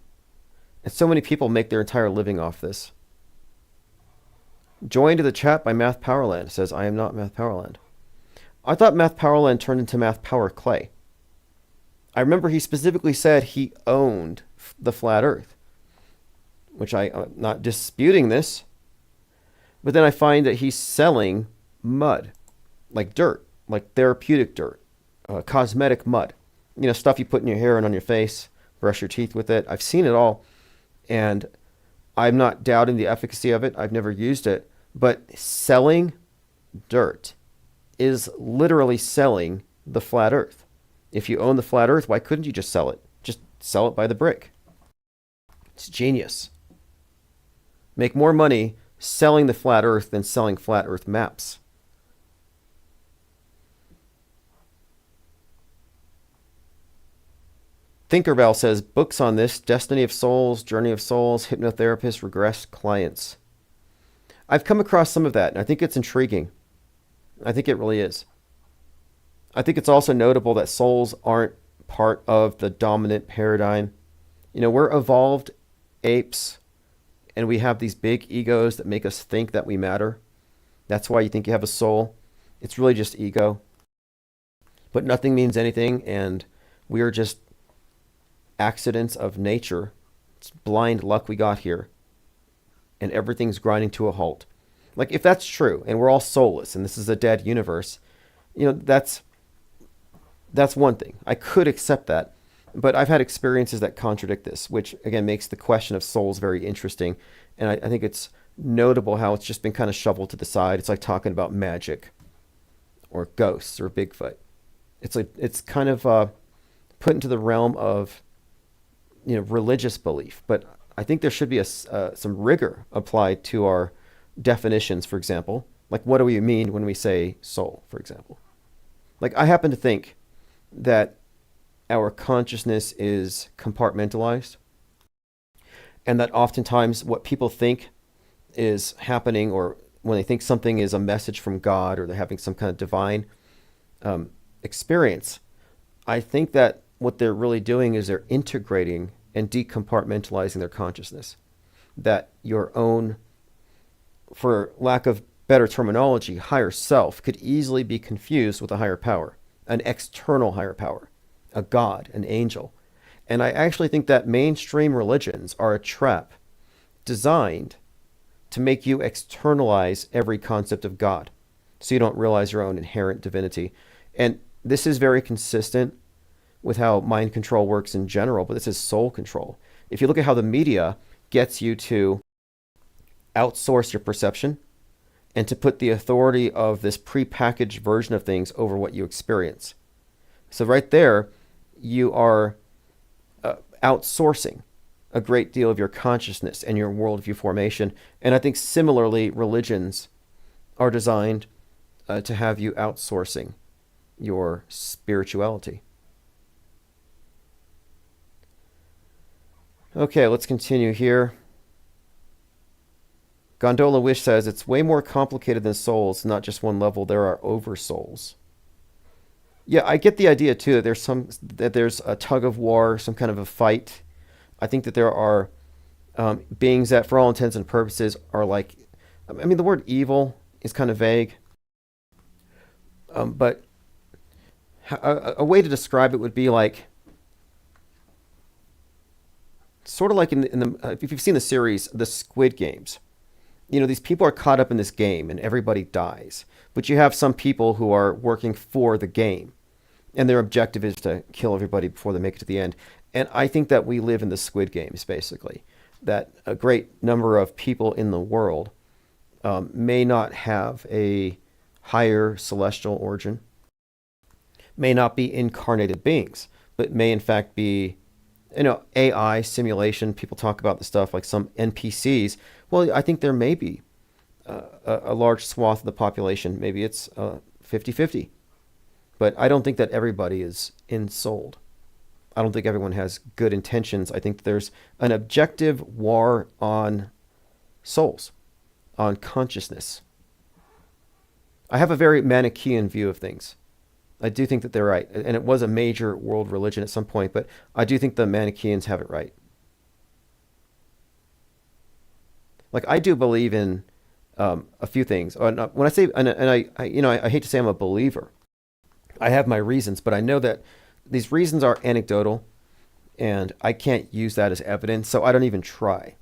And so many people make their entire living off this. Joined to the chat by Math Powerland says, I am not Math Powerland. I thought Math Powerland turned into Math Power Clay. I remember he specifically said he owned the flat earth, which I'm not disputing this. But then I find that he's selling mud, like dirt, like therapeutic dirt, cosmetic mud. You know, stuff you put in your hair and on your face, brush your teeth with it. I've seen it all. And I'm not doubting the efficacy of it. I've never used it. But selling dirt is literally selling the flat earth. If you own the flat earth, why couldn't you just sell it? Just sell it by the brick. It's genius. Make more money selling the flat earth than selling flat earth maps. Thinkerbell says, books on this, Destiny of Souls, Journey of Souls, Hypnotherapist, Regress Clients. I've come across some of that, and I think it's intriguing. I think it really is. I think it's also notable that souls aren't part of the dominant paradigm. You know, we're evolved apes, and we have these big egos that make us think that we matter. That's why you think you have a soul. It's really just ego. But nothing means anything, and we are just accidents of nature. It's blind luck we got here. And everything's grinding to a halt. Like, if that's true, and we're all soulless, and this is a dead universe, you know, that's one thing. I could accept that. But I've had experiences that contradict this, which, again, makes the question of souls very interesting. And I think it's notable how it's just been kind of shoveled to the side. It's like talking about magic or ghosts or Bigfoot. It's kind of put into the realm of, you know, religious belief. But I think there should be some rigor applied to our definitions, for example. Like, what do we mean when we say soul, for example? Like, I happen to think that our consciousness is compartmentalized, and that oftentimes what people think is happening, or when they think something is a message from God, or they're having some kind of divine experience, I think that what they're really doing is they're integrating and decompartmentalizing their consciousness. That your own, for lack of better terminology, higher self could easily be confused with a higher power, an external higher power, a God, an angel. And I actually think that mainstream religions are a trap designed to make you externalize every concept of God, so you don't realize your own inherent divinity. And this is very consistent with how mind control works in general, but this is soul control. If you look at how the media gets you to outsource your perception and to put the authority of this prepackaged version of things over what you experience. So right there, you are outsourcing a great deal of your consciousness and your worldview formation. And I think similarly, religions are designed to have you outsourcing your spirituality. Okay, let's continue here. Gondola Wish says, it's way more complicated than souls, not just one level. There are oversouls. Yeah, I get the idea too that there's a tug of war, some kind of a fight. I think that there are beings that, for all intents and purposes, are like, I mean, the word evil is kind of vague, but a way to describe it would be like, sort of like in the if you've seen the series, The Squid Games. You know, these people are caught up in this game and everybody dies. But you have some people who are working for the game, and their objective is to kill everybody before they make it to the end. And I think that we live in the Squid Games, basically. That a great number of people in the world may not have a higher celestial origin, may not be incarnated beings, but may in fact be, you know, AI simulation. People talk about the stuff like some NPCs. Well, I think there may be a large swath of the population. Maybe it's 50-50. But I don't think that everybody is ensouled. I don't think everyone has good intentions. I think there's an objective war on souls, on consciousness. I have a very Manichaean view of things. I do think that they're right. And it was a major world religion at some point, but I do think the Manichaeans have it right. Like, I do believe in a few things. When I say, and I hate to say I'm a believer. I have my reasons, but I know that these reasons are anecdotal, and I can't use that as evidence, so I don't even try.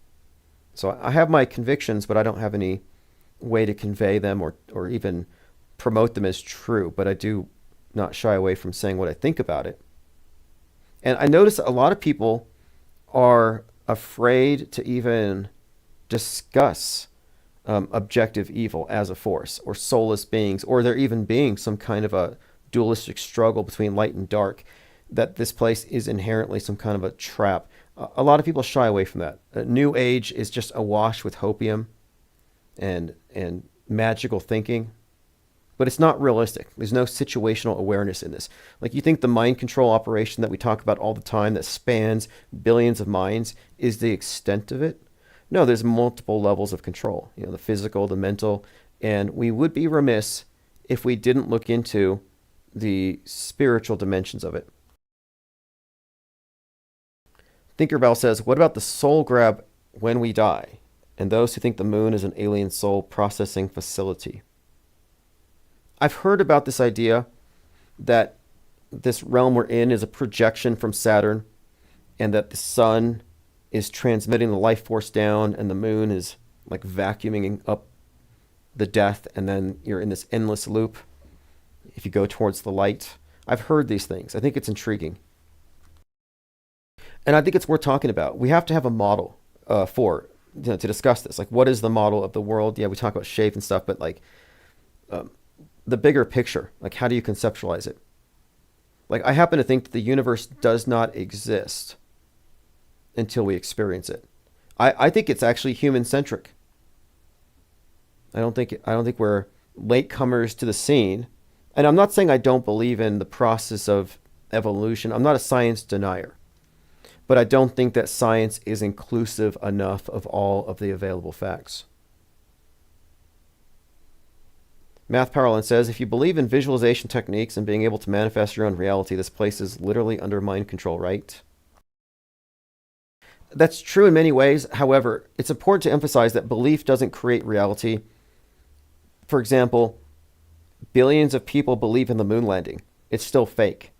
So I have my convictions, but I don't have any way to convey them or even promote them as true, but I do not shy away from saying what I think about it. And I notice a lot of people are afraid to even discuss objective evil as a force, or soulless beings, or there even being some kind of a dualistic struggle between light and dark, that this place is inherently some kind of a trap. A lot of people shy away from that. New Age is just awash with hopium and magical thinking, but it's not realistic. There's no situational awareness in this. Like, you think the mind control operation that we talk about all the time that spans billions of minds is the extent of it? No, there's multiple levels of control, the physical, the mental, and we would be remiss if we didn't look into the spiritual dimensions of it. Thinkerbell says, what about the soul grab when we die, and those who think the moon is an alien soul processing facility? I've heard about this idea that this realm we're in is a projection from Saturn, and that the sun is transmitting the life force down, and the moon is like vacuuming up the death, and then you're in this endless loop if you go towards the light. I've heard these things. I think it's intriguing. And I think it's worth talking about. We have to have a model to discuss this. Like, what is the model of the world? Yeah, we talk about shape and stuff, but like the bigger picture, like, how do you conceptualize it? Like, I happen to think that the universe does not exist until we experience it. I think it's actually human-centric. I don't think we're latecomers to the scene. And I'm not saying I don't believe in the process of evolution. I'm not a science denier. But I don't think that science is inclusive enough of all of the available facts. Math Powerland says, if you believe in visualization techniques and being able to manifest your own reality, this place is literally under mind control, right? That's true in many ways. However, it's important to emphasize that belief doesn't create reality. For example, billions of people believe in the moon landing. It's still fake.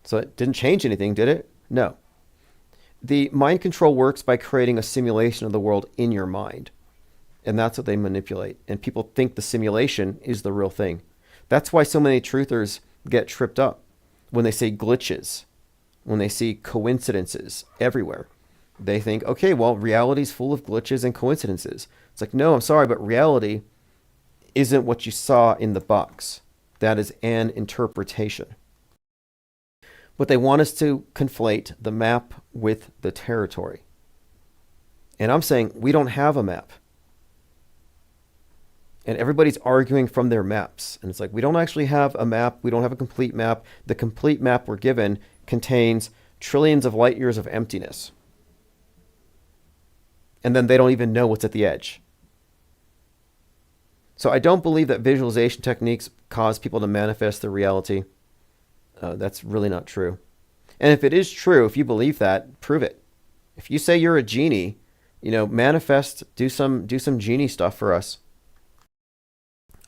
So it didn't change anything, did it? No. The mind control works by creating a simulation of the world in your mind. And that's what they manipulate. And people think the simulation is the real thing. That's why so many truthers get tripped up when they say glitches, when they see coincidences everywhere. They think, okay, well, reality's full of glitches and coincidences. It's like, no, I'm sorry, but reality isn't what you saw in the box. That is an interpretation. But they want us to conflate the map with the territory. And I'm saying we don't have a map. And everybody's arguing from their maps. And it's like, we don't actually have a map. We don't have a complete map. The complete map we're given contains trillions of light years of emptiness. And then they don't even know what's at the edge. So I don't believe that visualization techniques cause people to manifest their reality. That's really not true. And if it is true, if you believe that, prove it. If you say you're a genie, manifest, do some genie stuff for us.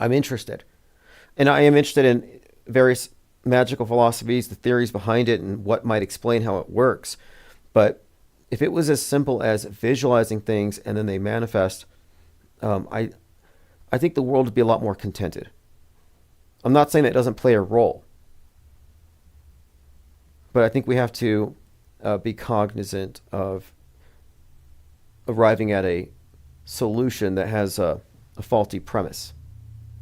I'm interested. And I am interested in various magical philosophies, the theories behind it, and what might explain how it works. But if it was as simple as visualizing things and then they manifest, I think the world would be a lot more contented. I'm not saying that doesn't play a role. But I think we have to be cognizant of arriving at a solution that has a faulty premise.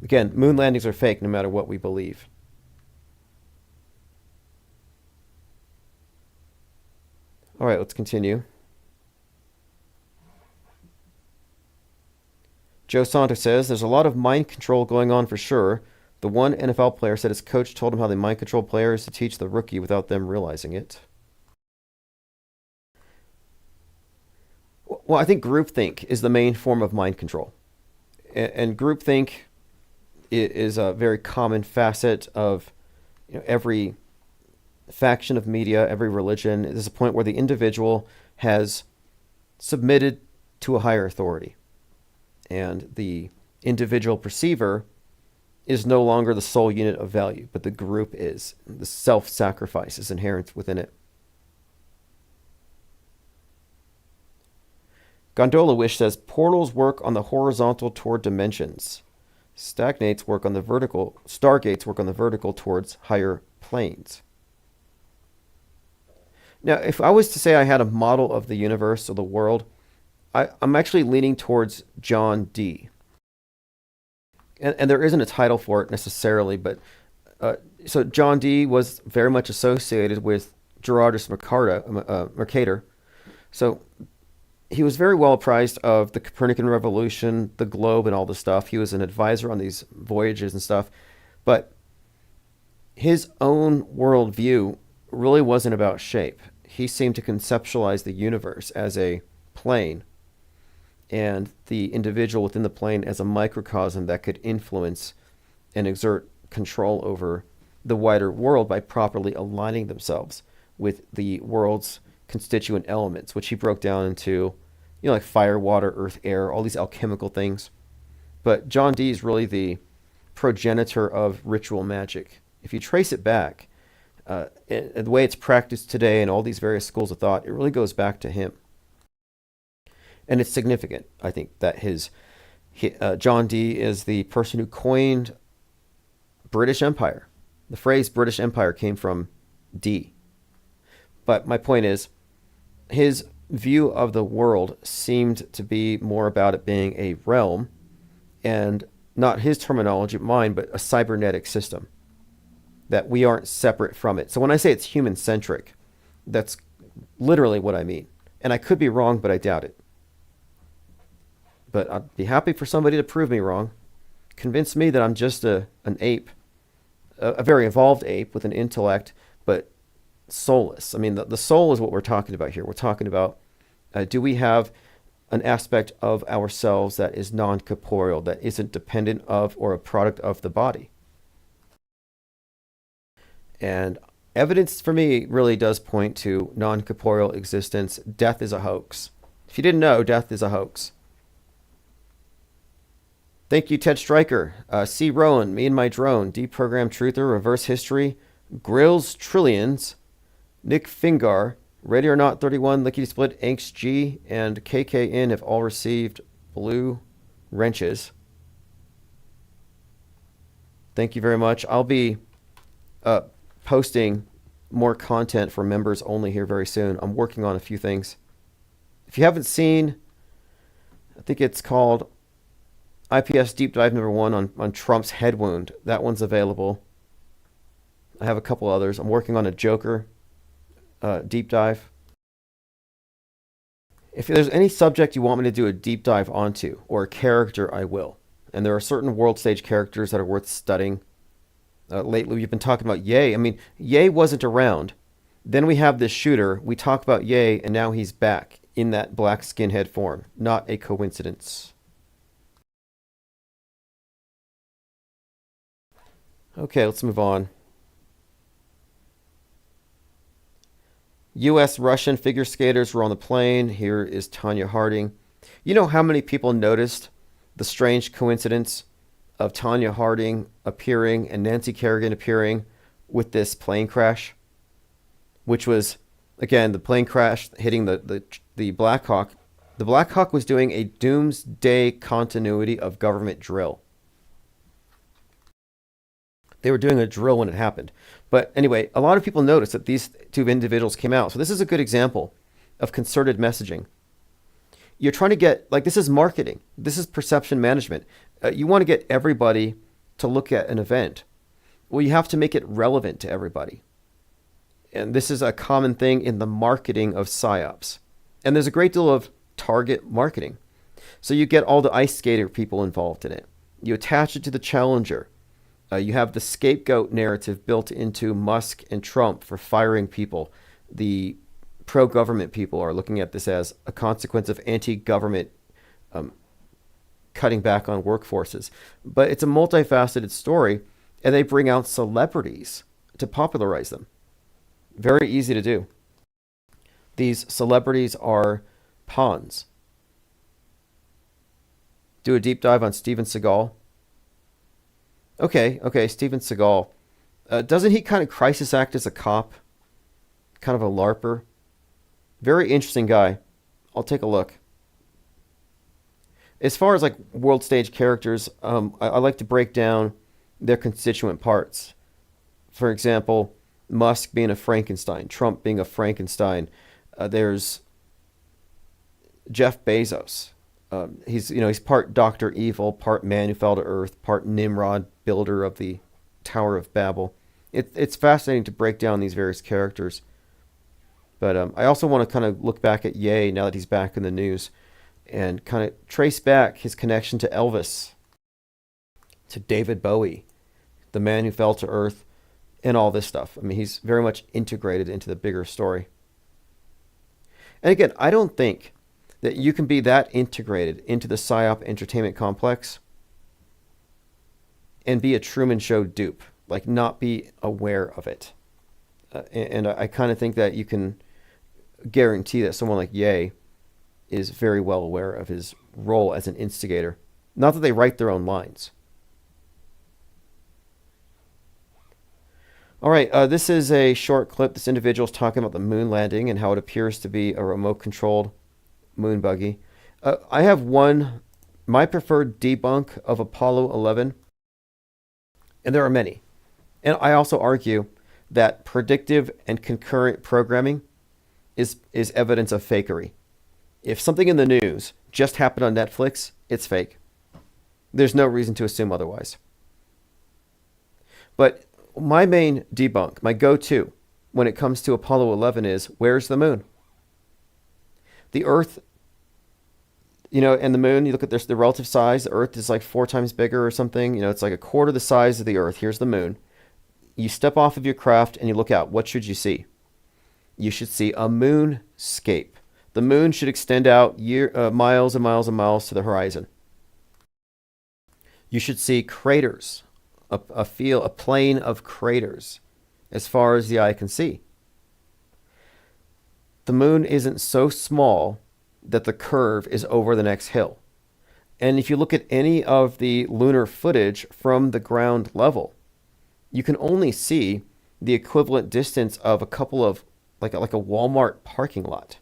Again, moon landings are fake no matter what we believe. All right, let's continue. Joe Santos says, there's a lot of mind control going on for sure. The one NFL player said his coach told him how they mind control players to teach the rookie without them realizing it. Well, I think groupthink is the main form of mind control. And groupthink is a very common facet of every faction of media, every religion. There's a point where the individual has submitted to a higher authority, and the individual perceiver is no longer the sole unit of value, but the group is. The self-sacrifice is inherent within it. Gondola Wish says, portals work on the horizontal toward dimensions. Stargates work on the vertical towards higher planes. Now, if I was to say I had a model of the universe or the world, I'm actually leaning towards John Dee. And there isn't a title for it necessarily, but so John Dee was very much associated with Gerardus Mercator. So he was very well apprised of the Copernican revolution, the globe, and all this stuff. He was an advisor on these voyages and stuff. But his own worldview really wasn't about shape. He seemed to conceptualize the universe as a plane, and the individual within the plane as a microcosm that could influence and exert control over the wider world by properly aligning themselves with the world's constituent elements, which he broke down into, like fire, water, earth, air, all these alchemical things. But John Dee is really the progenitor of ritual magic. If you trace it back, the way it's practiced today and all these various schools of thought, it really goes back to him. And it's significant, I think, that John Dee is the person who coined British Empire. The phrase British Empire came from Dee. But my point is, his view of the world seemed to be more about it being a realm, and not his terminology, mine, but a cybernetic system, that we aren't separate from it. So when I say it's human-centric, that's literally what I mean. And I could be wrong, but I doubt it. But I'd be happy for somebody to prove me wrong. Convince me that I'm just an ape, a very evolved ape with an intellect, but soulless. I mean, the soul is what we're talking about here. We're talking about, do we have an aspect of ourselves that is non-corporeal, that isn't dependent of or a product of the body? And evidence for me really does point to non-corporeal existence. Death is a hoax. If you didn't know, death is a hoax. Thank you, Ted Stryker. C. Rowan, Me and My Drone, DEPROgRAM Truther, Reverse History, Grills Trillions, Nick Fingar, Ready or Not 31, Lickety Split, Angst G, and KKN have all received blue wrenches. Thank you very much. I'll be posting more content for members only here very soon. I'm working on a few things. If you haven't seen, I think it's called IPS Deep Dive number 1 on Trump's head wound. That one's available. I have a couple others. I'm working on a Joker deep dive. If there's any subject you want me to do a deep dive onto, or a character, I will. And there are certain world stage characters that are worth studying. Lately, we've been talking about Ye. I mean, Ye wasn't around. Then we have this shooter. We talk about Ye, and now he's back in that black skinhead form. Not a coincidence. Okay, let's move on. U.S.-Russian figure skaters were on the plane. Here is Tanya Harding. You know how many people noticed the strange coincidence of Tanya Harding appearing and Nancy Kerrigan appearing with this plane crash? Which was, again, the plane crash hitting the Black Hawk. The Black Hawk was doing a doomsday continuity of government drill. They were doing a drill when it happened. But anyway, a lot of people noticed that these two individuals came out. So this is a good example of concerted messaging. You're trying to get, this is marketing. This is perception management. You want to get everybody to look at an event. Well, you have to make it relevant to everybody. And this is a common thing in the marketing of PSYOPs. And there's a great deal of target marketing. So you get all the ice skater people involved in it. You attach it to the challenger. You have the scapegoat narrative built into Musk and Trump for firing people. The pro-government people are looking at this as a consequence of anti-government cutting back on workforces. But it's a multifaceted story, and they bring out celebrities to popularize them. Very easy to do. These celebrities are pawns. Do a deep dive on Steven Seagal. Okay, Steven Seagal. Doesn't he kind of crisis act as a cop? Kind of a LARPer? Very interesting guy. I'll take a look. As far as like world stage characters, I like to break down their constituent parts. For example, Musk being a Frankenstein, Trump being a Frankenstein. There's Jeff Bezos. He's part Dr. Evil, part man who fell to earth, part Nimrod, builder of the Tower of Babel. It's fascinating to break down these various characters. But I also want to kind of look back at Ye now that he's back in the news and kind of trace back his connection to Elvis, to David Bowie, the man who fell to earth, and all this stuff. I mean, he's very much integrated into the bigger story. And again, I don't think that you can be that integrated into the PSYOP entertainment complex and be a Truman Show dupe, like not be aware of it. And I kind of think that you can guarantee that someone like Ye is very well aware of his role as an instigator. Not that they write their own lines. All right, this is a short clip. This individual is talking about the moon landing and how it appears to be a remote-controlled moon buggy. I have my preferred debunk of Apollo 11, and there are many. And I also argue that predictive and concurrent programming is evidence of fakery. If something in the news just happened on Netflix, it's fake. There's no reason to assume otherwise. But my main debunk, my go-to when it comes to Apollo 11 is, where's the moon? The Earth, and the moon, you look at the relative size, the Earth is like 4 times bigger or something. It's like a quarter the size of the Earth. Here's the moon. You step off of your craft and you look out. What should you see? You should see a moonscape. The moon should extend out miles and miles and miles to the horizon. You should see craters, a plain of craters as far as the eye can see. The moon isn't so small that the curve is over the next hill. And if you look at any of the lunar footage from the ground level, you can only see the equivalent distance of a couple of, like a Walmart parking lot.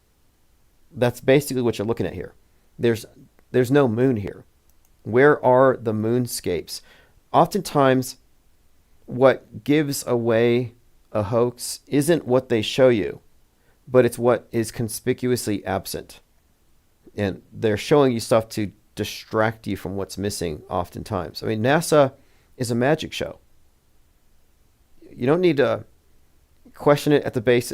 That's basically what you're looking at here. There's no moon here. Where are the moonscapes? Oftentimes, what gives away a hoax isn't what they show you, but it's what is conspicuously absent. And they're showing you stuff to distract you from what's missing oftentimes. I mean, NASA is a magic show. You don't need to question it at the base.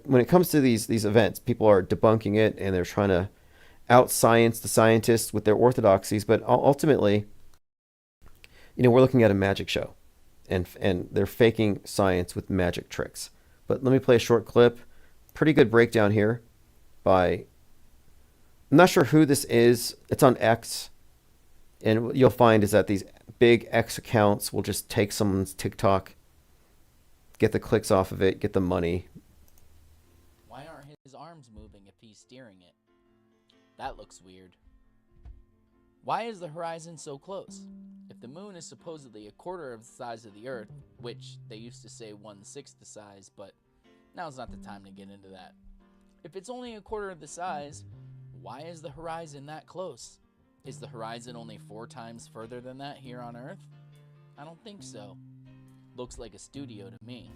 When it comes to these events, people are debunking it and they're trying to out-science the scientists with their orthodoxies. But ultimately, we're looking at a magic show. And they're faking science with magic tricks. But let me play a short clip. Pretty good breakdown here by... I'm not sure who this is. It's on X. And what you'll find is that these big X accounts will just take someone's TikTok, get the clicks off of it, get the money. Why aren't his arms moving if he's steering it? That looks weird. Why is the horizon so close? If the moon is supposedly a quarter of the size of the Earth, which they used to say 1/6 the size, but now's not the time to get into that. If it's only a quarter of the size, why is the horizon that close? Is the horizon only 4 times further than that here on Earth? I don't think so. Looks like a studio to me.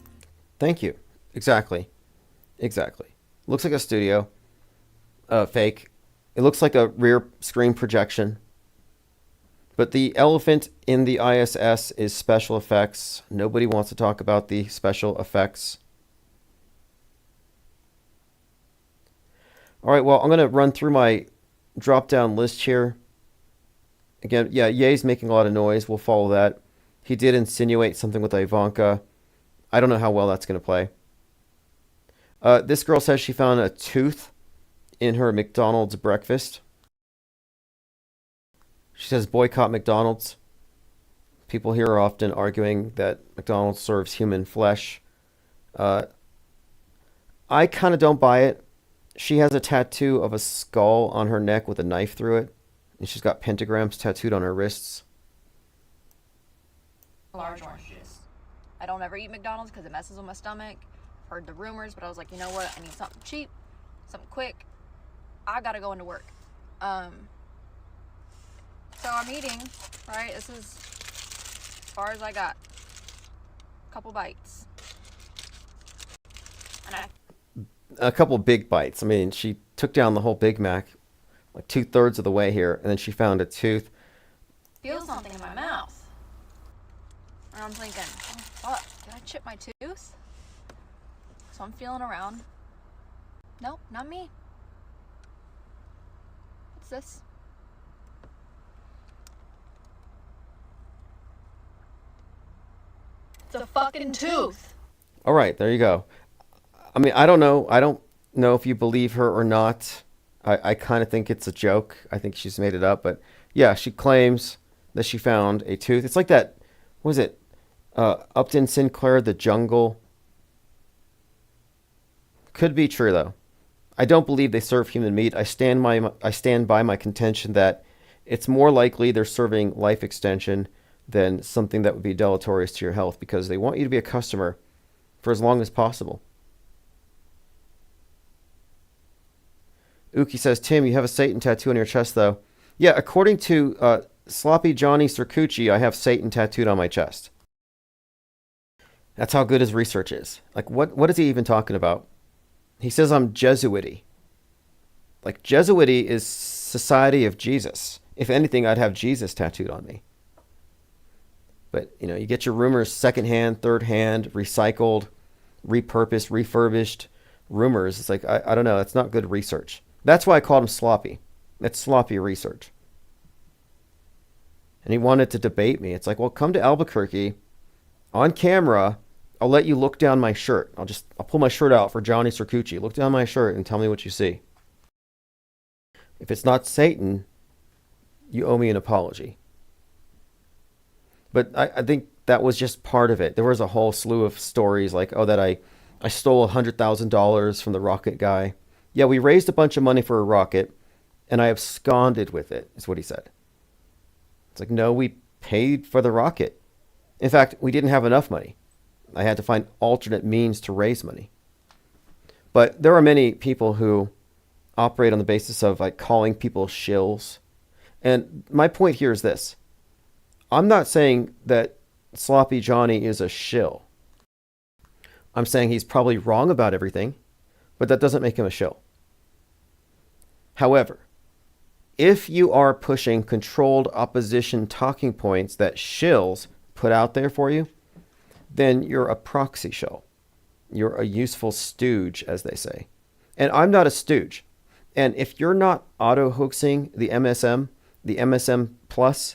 Thank you. Exactly. Looks like a studio. Fake. It looks like a rear screen projection. But the elephant in the ISS is special effects. Nobody wants to talk about the special effects. All right, well, I'm going to run through my drop-down list here. Again, yeah, Ye's making a lot of noise. We'll follow that. He did insinuate something with Ivanka. I don't know how well that's going to play. This girl says she found a tooth in her McDonald's breakfast. She says boycott McDonald's. People here are often arguing that McDonald's serves human flesh Uh, I kind of don't buy it. She has a tattoo of a skull on her neck with a knife through it, and she's got pentagrams tattooed on her wrists. Large orange juice. I don't ever eat McDonald's because it messes with my stomach. Heard the rumors, but I was like, you know what? I need something cheap, something quick. I gotta go into work. So I'm eating, right? This is as far as I got. Couple bites. And A couple big bites. I mean, she took down the whole Big Mac like 2/3 of the way here, and then she found a tooth. feel something in my mouth. And I'm thinking, oh fuck, did I chip my tooth? So I'm feeling around. Nope, not me. What's this? It's a fucking tooth. All right, there you go. I mean, I don't know. I don't know if you believe her or not. I kind of think it's a joke. I think she's made it up. But yeah, she claims that she found a tooth. It's like that, what was it? Upton Sinclair, The Jungle. Could be true, though. I don't believe they serve human meat. I stand by my contention that it's more likely they're serving life extension than something that would be deleterious to your health, because they want you to be a customer for as long as possible. Uki says, Tim, you have a Satan tattoo on your chest, though. Yeah, according to Sloppy Johnny Circucci, I have Satan tattooed on my chest. That's how good his research is. Like, what is he even talking about? He says I'm Jesuity. Like, Jesuity is Society of Jesus. If anything, I'd have Jesus tattooed on me. But, you know, you get your rumors secondhand, third hand, recycled, repurposed, refurbished rumors. It's like, I don't know. That's not good research. That's why I called him sloppy. That's sloppy research. And he wanted to debate me. It's like, well, come to Albuquerque on camera. I'll let you look down my shirt. I'll pull my shirt out for Johnny Circucci. Look down my shirt and tell me what you see. If it's not Satan, you owe me an apology. But I think that was just part of it. There was a whole slew of stories like, oh, that I stole $100,000 from the rocket guy. Yeah, we raised a bunch of money for a rocket, and I absconded with it, is what he said. It's like, no, we paid for the rocket. In fact, we didn't have enough money. I had to find alternate means to raise money. But there are many people who operate on the basis of like calling people shills. And my point here is this. I'm not saying that Sloppy Johnny is a shill. I'm saying he's probably wrong about everything, but that doesn't make him a shill. However, if you are pushing controlled opposition talking points that shills put out there for you, then you're a proxy shill. You're a useful stooge, as they say. And I'm not a stooge. And if you're not auto-hoaxing the MSM plus,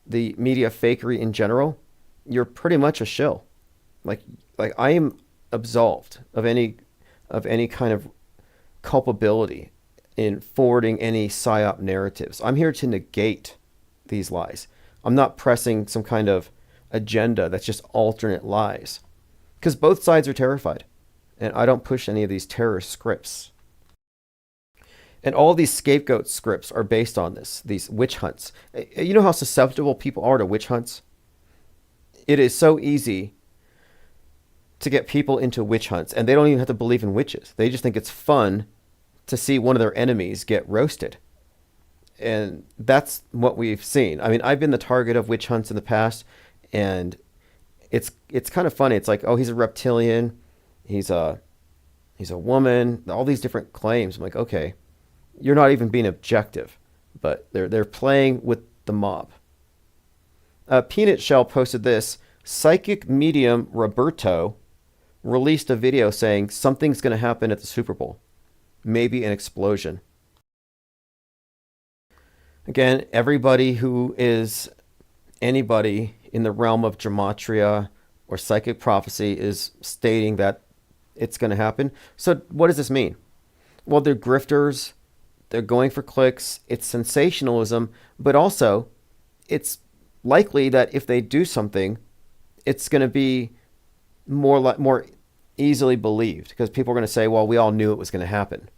the media fakery in general, you're pretty much a shill. Like I am absolved of any kind of culpability in forwarding any psyop narratives. I'm here to negate these lies. I'm not pressing some kind of agenda that's just alternate lies, because both sides are terrified, and I don't push any of these terror scripts. And all these scapegoat scripts are based on this, these witch hunts. You know how susceptible people are to witch hunts? It is so easy to get people into witch hunts, and they don't even have to believe in witches. They just think it's fun to see one of their enemies get roasted. And that's what we've seen. I mean, I've been the target of witch hunts in the past, and it's kind of funny. It's like, oh, he's a reptilian, he's a woman, all these different claims. I'm like, okay, you're not even being objective, but they're playing with the mob. Peanut Shell posted this. Psychic medium Roberto released a video saying something's going to happen at the Super Bowl. Maybe an explosion. Again, everybody who is anybody in the realm of gematria or psychic prophecy is stating that it's going to happen. So what does this mean? Well, they're grifters. They're going for clicks. It's sensationalism, but also it's likely that if they do something, it's going to be more easily believed because people are going to say, well, we all knew it was going to happen.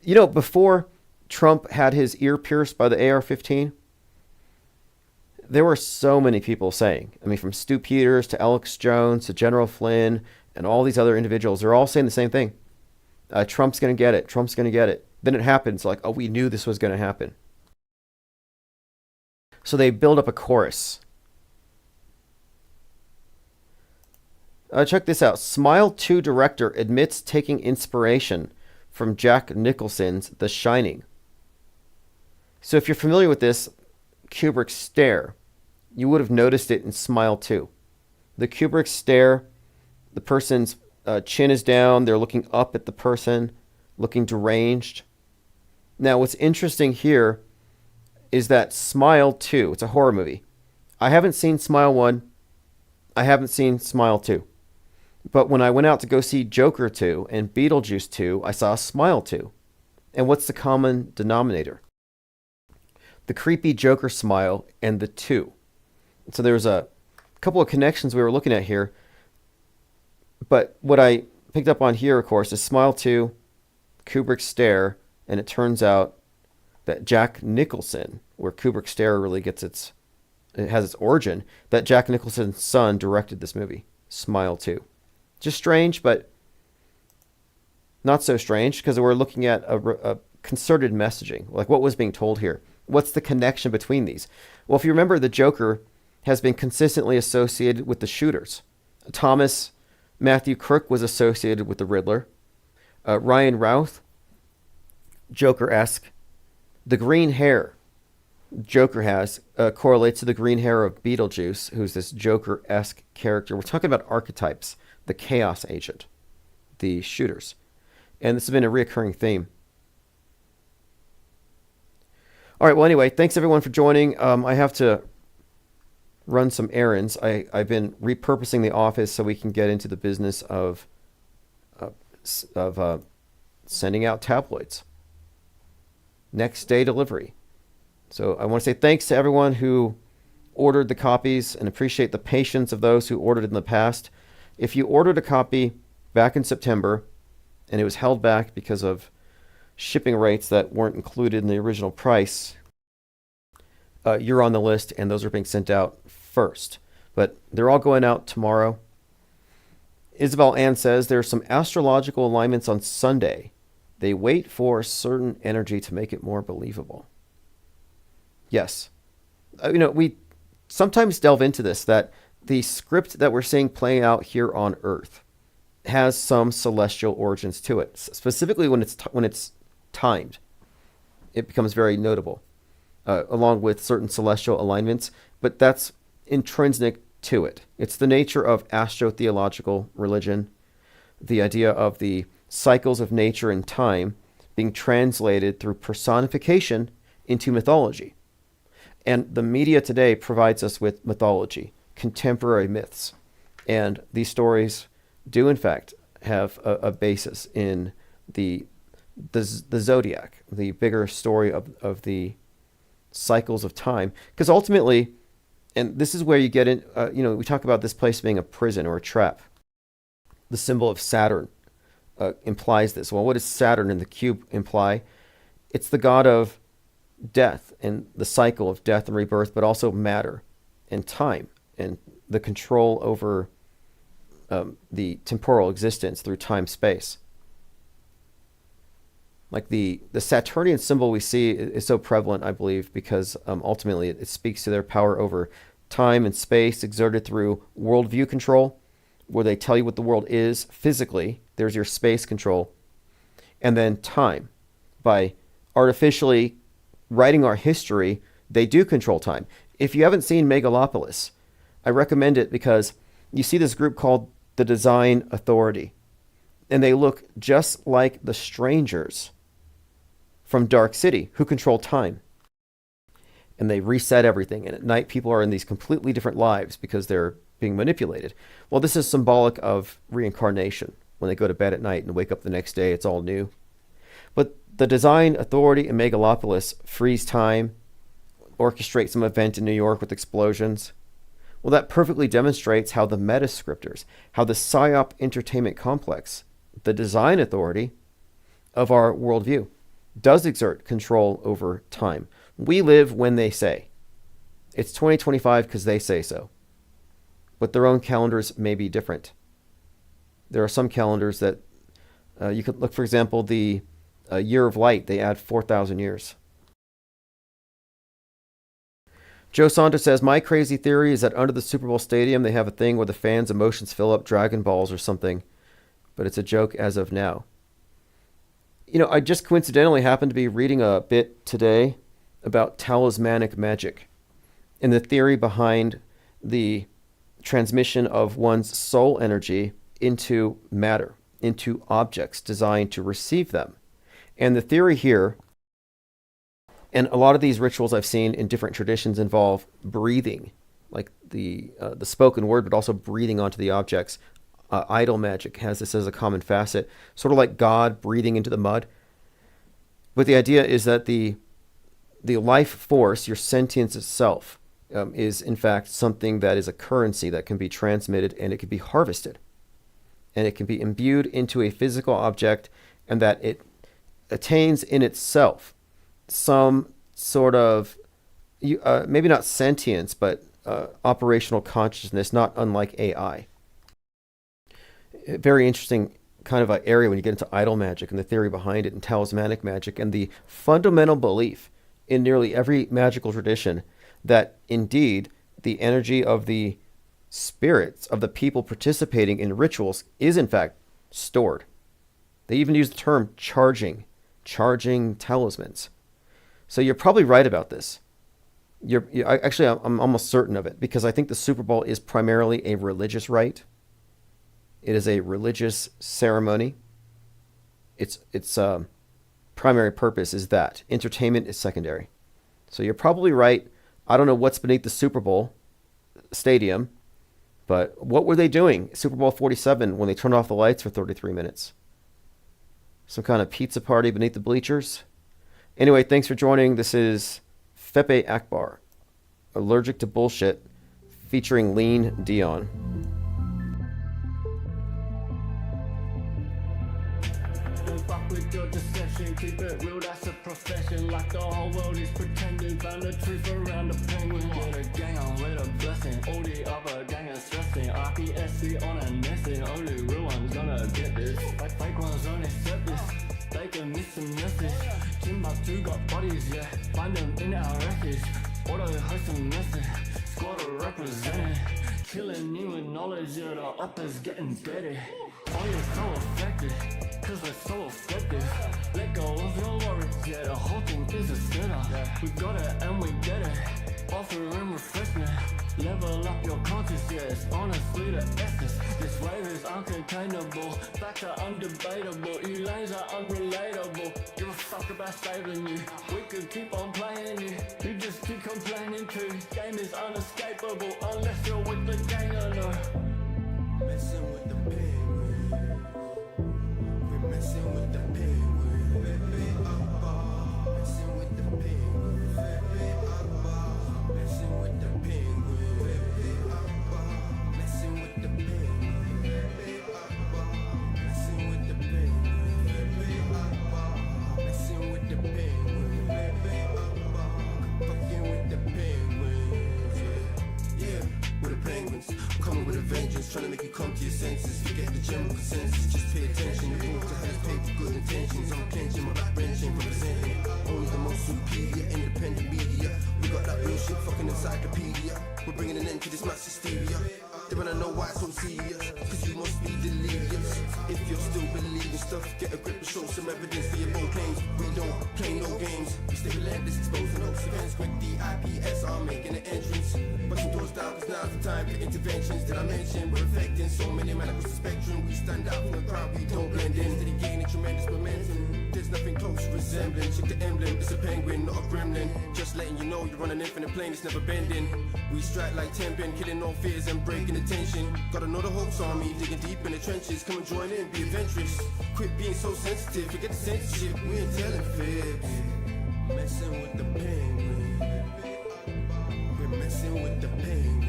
You know, before Trump had his ear pierced by the AR-15, there were so many people saying, I mean, from Stu Peters to Alex Jones to General Flynn and all these other individuals, they're all saying the same thing. Trump's going to get it. Trump's going to get it. Then it happens like, oh, we knew this was going to happen. So they build up a chorus. Check this out. Smile 2 director admits taking inspiration from Jack Nicholson's The Shining. So if you're familiar with this, Kubrick's stare, you would have noticed it in Smile 2. The Kubrick stare, the person's chin is down, they're looking up at the person, looking deranged. Now, what's interesting here is that Smile 2, it's a horror movie. I haven't seen Smile 1. I haven't seen Smile 2. But when I went out to go see Joker 2 and Beetlejuice 2, I saw Smile 2. And what's the common denominator? The creepy Joker smile and the 2. So there's a couple of connections we were looking at here. But what I picked up on here, of course, is Smile 2, Kubrick's stare, and it turns out that Jack Nicholson, where Kubrick's stare really it has its origin, that Jack Nicholson's son directed this movie, Smile 2. Just strange, but not so strange, because we're looking at a concerted messaging, like what was being told here. What's the connection between these? Well, if you remember, the Joker has been consistently associated with the shooters. Thomas Matthew Crook was associated with the Riddler. Ryan Routh, Joker-esque. The green hair Joker has correlates to the green hair of Beetlejuice, who's this Joker-esque character. We're talking about archetypes, the chaos agent, the shooters. And this has been a reoccurring theme. All right, well, anyway, thanks everyone for joining. I have to run some errands. I've been repurposing the office so we can get into the business of sending out tabloids. Next day delivery. So I want to say thanks to everyone who ordered the copies and appreciate the patience of those who ordered in the past. If you ordered a copy back in September and it was held back because of shipping rates that weren't included in the original price, you're on the list and those are being sent out first. But they're all going out tomorrow. Isabel Ann says there's some astrological alignments on Sunday. They wait for a certain energy to make it more believable. Yes. We sometimes delve into this, that the script that we're seeing playing out here on Earth has some celestial origins to it. Specifically when it's timed, it becomes very notable, along with certain celestial alignments, but that's intrinsic to it. It's the nature of astrotheological religion, the idea of the cycles of nature and time being translated through personification into mythology. And the media today provides us with mythology, contemporary myths. And these stories do, in fact, have a basis in the zodiac, the bigger story of the cycles of time. Because ultimately, and this is where you get in, we talk about this place being a prison or a trap. The symbol of Saturn implies this. Well, what does Saturn and the cube imply? It's the god of death and the cycle of death and rebirth, but also matter and time and the control over the temporal existence through time-space. Like the Saturnian symbol we see is so prevalent, I believe, because ultimately it speaks to their power over time and space exerted through worldview control, where they tell you what the world is physically. There's your space control. And then time. By artificially writing our history, they do control time. If you haven't seen Megalopolis, I recommend it because you see this group called the Design Authority. And they look just like the strangers from Dark City who control time. And they reset everything. And at night, people are in these completely different lives because they're being manipulated. Well, this is symbolic of reincarnation. When they go to bed at night and wake up the next day, it's all new. But the Design Authority in Megalopolis freeze time, orchestrate some event in New York with explosions. Well, that perfectly demonstrates how the metascriptors, how the PSYOP entertainment complex, the design authority of our worldview, does exert control over time. We live when they say. It's 2025 because they say so. But their own calendars may be different. There are some calendars that you could look, for example, the year of light, they add 4,000 years. Joe Saunders says, my crazy theory is that under the Super Bowl stadium, they have a thing where the fans' emotions fill up Dragon Balls or something, but it's a joke as of now. You know, I just coincidentally happened to be reading a bit today about talismanic magic and the theory behind the transmission of one's soul energy into matter, into objects designed to receive them. And the theory here, and a lot of these rituals I've seen in different traditions involve breathing, like the spoken word, but also breathing onto the objects. Idol magic has this as a common facet, sort of like God breathing into the mud. But the idea is that the life force, your sentience itself, is in fact something that is a currency that can be transmitted and it can be harvested. And it can be imbued into a physical object, and that it attains in itself some sort of, maybe not sentience, but operational consciousness, not unlike AI. Very interesting kind of an area when you get into idol magic and the theory behind it, and talismanic magic, and the fundamental belief in nearly every magical tradition that indeed the energy of the spirits of the people participating in rituals is in fact stored. They even use the term charging talismans. So you're probably right about this. I'm almost certain of it, because I think the Super Bowl is primarily a religious rite. It is a religious ceremony. Its primary purpose is that. Entertainment is secondary. So you're probably right. I don't know what's beneath the Super Bowl stadium, but what were they doing Super Bowl 47 when they turned off the lights for 33 minutes? Some kind of pizza party beneath the bleachers? Anyway, thanks for joining. This is Fepe Akbar, Allergic to Bullshit, featuring Lean Dion. With your deception, keep it real, that's a profession. Like the whole world is pretending, found the truth around the penguin. Get a gang on with a blessing, all the other gang is stressing. IPS be on a nesting, only real ones gonna get this. Like fake ones only accept this, they can miss the message. Timbuktu got bodies, yeah, find them in our wreckage. Auto host and message, squad are represented. Killing you with knowledge, yeah, the uppers getting dirty. Oh, you're so effective, cause we're so effective. Let go of your worries, yeah, the whole thing is a setup. We got it and we get it, offering refreshment. Level up your conscience, yeah, it's honestly the essence. This wave is uncontainable, facts are undebatable. You lanes are unrelatable, give a fuck about saving you. We could keep on playing you, you just keep complaining too. Game is unescapable, unless you're with the gang or no. Messing with the penguin, we're messing with the penguin. Messing with the penguin, messing with the penguin, messing with the penguin, messing with the penguin, messing with the penguin, fucking with the penguins, yeah, with the penguins. Coming with a vengeance, trying to make you come to your senses. Forget the general consensus, just pay attention. You're going to have paid for good intentions. I'm clenching my back wrenching, representing only the most superior independent media. We got that real shit fucking encyclopedia. We're bringing an end to this mass hysteria. They wanna know why it's so serious, cause you must be delirious. If you're still believing stuff, get a grip and show some evidence for your bold claims. We don't play no games, we stay relentless, exposing those events. Quick, the IPS are making an entrance. Busting doors down, cause now's the time for interventions that I mentioned. We're affecting so many men across the spectrum. We stand out from the crowd, we don't blend in. Steady gaining tremendous momentum. There's nothing close to resembling. Check the emblem, it's a penguin, not a gremlin. Just letting you know you're on an infinite plane, it's never bending. We strike like 10 pin, killing all fears and breaking the tension. Gotta know the hopes army, digging deep in the trenches. Come and join in, be adventurous. Quit being so sensitive, forget the censorship. We ain't telling fibs. Messing with the penguin, we're messing with the penguin.